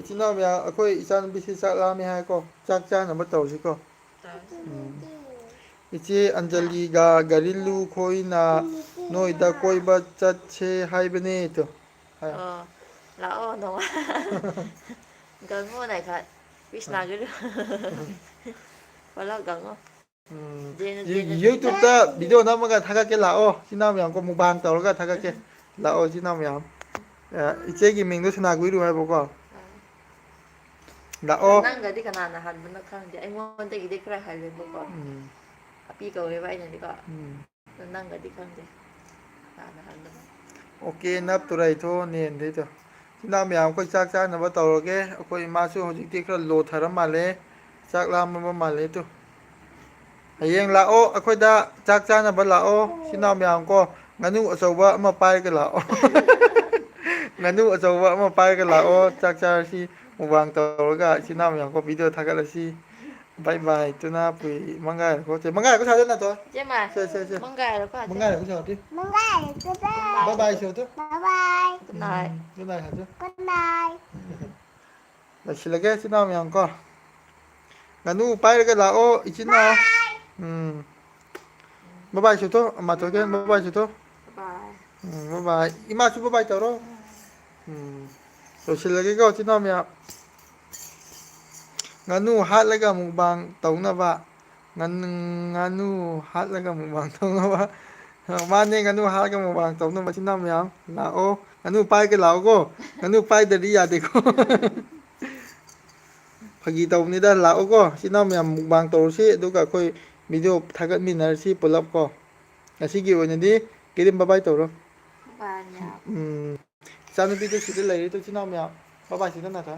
ꯏꯆꯤꯟ ꯏꯅꯥꯎ ꯃꯌꯥꯝ ꯑꯩꯈꯣꯏ ꯏꯆꯥꯅꯨꯄꯤꯁꯤ ꯆꯥꯛ ꯂꯥꯝꯃꯦ ꯍꯥꯏꯀꯣ ꯆꯥꯛ ꯆꯥꯅꯕ ꯇꯧꯁꯤꯀꯣ ꯏꯆꯦ ꯑꯟꯖꯂꯤꯒ ꯒꯥꯔꯤꯂꯨ ꯈꯣꯏꯅ ꯅꯣꯏꯗ ꯀꯣꯏꯕ ꯆꯠꯁꯦ ꯍꯥꯏꯕꯅꯦ ꯇꯣ ꯍꯥꯏ ꯂꯥꯛꯑꯣ ꯅꯣꯡꯃ ꯒꯪꯉꯣ ꯅꯥꯏꯈꯥꯠ ꯄꯤꯁꯅꯥꯒꯤꯔ ꯄꯨꯂꯞ ꯒꯪꯉꯣ ꯌꯨꯇꯨꯕꯇ ꯚꯤꯗꯤꯑꯣ ꯅꯝꯃꯒ ꯊꯥꯒꯠꯀꯦ ꯂꯥꯛꯑꯣ ꯏꯆꯤꯟ ꯏꯅꯥꯎ ꯃꯌꯥꯝꯀꯣ ꯃꯨꯛꯕꯥꯡ ꯇꯧꯔꯒ ꯊꯥꯒꯠꯀꯦ ꯂꯥꯛꯑꯣ ꯏꯆꯤꯟ ꯏꯅꯥꯎ ꯃꯌꯥꯝ ꯏꯆꯦꯒꯤ ꯃꯤꯡꯗꯣ ꯁꯅꯥꯒꯣꯏꯔꯨ ꯍꯥꯏꯕꯀꯣ ꯂꯥꯛꯑꯣ ꯅꯪꯒꯗꯤ ꯀꯅꯥꯅ ꯍꯟꯕꯅꯣ ꯈꯪꯗꯦ ꯑꯩꯉꯣꯟꯗꯒꯤꯗꯤ ꯈꯔ ꯍꯜꯂꯦꯕꯀꯣ ꯑꯄꯤ ꯀꯧꯋꯦꯕ ꯑꯩꯅꯗꯤꯀꯣ ꯅꯪꯒꯗꯤ ꯈꯪꯗꯦ ꯀꯅꯥꯅ ꯍꯟꯕꯅꯣ ꯑꯣꯀꯦ ꯅꯞꯇꯨꯔ ꯏꯊꯣ ꯅꯦꯟꯗꯩꯗꯣ ꯏꯆꯤꯟ ꯏꯅꯥꯎ ꯃꯌꯥꯝ ꯑꯩꯈꯣꯏ ꯆꯥꯛ ꯆꯥꯅꯕ ꯇꯧꯔꯒꯦ ꯑꯩꯈꯣꯏ ꯏꯃꯥꯁꯨ ꯍꯧꯖꯤꯛꯇꯤ ꯈꯔ ꯂꯣꯊꯔ ꯃꯥꯜꯂꯦ ꯆꯥꯛ ꯂꯥꯝꯃꯕ ꯃꯥꯜꯂꯦ ꯇꯨ ꯍꯌꯦꯡ ꯂꯥꯛꯑꯣ ꯑꯩꯈꯣꯏꯗ ꯆꯥꯛ ꯆꯥꯅꯕ ꯂꯥꯛꯑꯣ ꯏꯆꯤꯟ ꯏꯅꯥꯎ ꯃꯌꯥꯝ ꯀꯣ ꯉꯥꯅꯨ ꯑꯆꯧꯕ ꯑꯃ ꯄꯥꯏꯔꯒ ꯂꯥꯛꯑꯣ ꯉꯥꯅꯨ ꯑꯆꯧꯕ ꯑꯃ ꯄꯥꯏꯔꯒ ꯂꯥꯛꯑꯣ ꯆꯥꯛ ꯆꯥꯔꯁꯤ ꯃꯨꯛꯕꯥꯡ ꯇꯧꯔꯒ ꯏꯆꯤꯟ ꯏꯅꯥꯎ ꯃꯌꯥꯝꯀꯣ ꯚꯤꯗꯤꯑꯣ ꯊꯥꯒꯠꯂꯁꯤ ꯕꯥꯏ ꯕꯥꯏ ꯇꯨꯅ ꯄꯨꯏ ꯃꯪꯒꯥꯏ ꯃꯪꯒꯥꯏ ꯁꯥꯗ ꯅꯠꯇꯣ ꯆꯦꯃ ꯁꯦ ꯃꯪꯒꯥꯏꯔꯣ ꯀꯥꯁꯦ ꯃꯪꯒꯥꯏ ꯁꯥꯗꯤ ꯕꯥꯏ ꯕꯥꯏ ꯁꯣꯇꯨ ꯒꯨꯗ ꯅꯥꯏꯠ ꯍꯥꯏꯖ ꯂꯣꯏꯁꯤꯜꯂꯒꯦ ꯏꯆꯤꯟ ꯏꯅꯥꯎ ꯃꯌꯥꯝ ꯀꯣ ꯉꯥꯅꯨ ꯄꯥꯏꯔꯒ ꯂꯥꯛꯑꯣ ꯏꯆꯤꯟ ꯏꯅꯥꯎ ꯕꯥꯏ ꯕꯥꯏ ꯁꯨꯇꯣ ꯑꯃ ꯇꯧꯒꯦ ꯕꯥꯏ ꯕꯥꯏ ꯁꯨꯇꯣ ꯕꯥꯏ ꯕꯥꯏ ꯕꯥꯏ ꯏꯃꯥꯁꯨ ꯕꯥꯏ ꯕꯥꯏ ꯇꯧꯔꯣ ꯂꯣꯏꯁꯤꯜꯂꯒꯦꯀꯣ ꯏꯆꯤꯟ ꯏꯅꯥꯎ ꯃꯌꯥꯝ ꯉꯥꯅꯨ ꯍꯥꯠꯂꯒ ꯃꯨꯛꯕꯥꯡ ꯇꯧꯅꯕ ꯉꯥꯅꯨ ꯍꯥꯠꯂꯒ ꯃꯨꯛꯕꯥꯡ ꯇꯧꯅꯕ ꯃꯥꯅꯦ ꯉꯥꯅꯨ ꯍꯥꯠꯂꯒ ꯃꯨꯛꯕꯥꯡ ꯇꯧꯅꯕ ꯏꯆꯤꯟ ꯏꯅꯥꯎ ꯃꯌꯥꯝ ꯂꯥꯛꯑꯣ ꯉꯥꯅꯨ ꯄꯥꯏꯔꯒ ꯂꯥꯛꯑꯣꯀꯣ ꯉꯥꯅꯨ ꯄꯥꯏꯗꯔꯗꯤ ꯌꯥꯗꯦꯀꯣ ꯐꯥꯒꯤ ꯇꯧꯕꯅꯤꯗ ꯂꯥꯛꯑꯣꯀꯣ ꯏꯆꯤꯟ ꯏꯅꯥꯎ ꯃꯌꯥꯝ ꯃꯨꯛꯕꯥꯡ ꯇꯧꯔꯁꯤ ꯑꯗꯨꯒ ꯑꯩꯈꯣꯏ ꯚꯤꯗꯤꯑꯣ ꯊꯥꯒꯠꯃꯤꯟꯅꯔꯁꯤ ꯄꯨꯂꯞ ꯀꯣ ꯉꯁꯤꯒꯤ ꯑꯣꯏꯅꯗꯤ ꯀꯦꯔꯤꯝ ꯕꯥꯕꯥꯏ ꯇꯧꯔꯣ ꯕꯥꯏ ꯃꯌꯥꯝ ꯏꯆꯥꯅꯨꯄꯤꯗꯨ ꯁꯤꯗ ꯂꯩꯔꯤ ꯏꯆꯤꯟ ꯏꯅꯥꯎ ꯃꯌꯥꯝ ꯕꯥꯏ ꯕꯥꯏ ꯁꯤꯗ ꯅꯠꯇ꯭ꯔ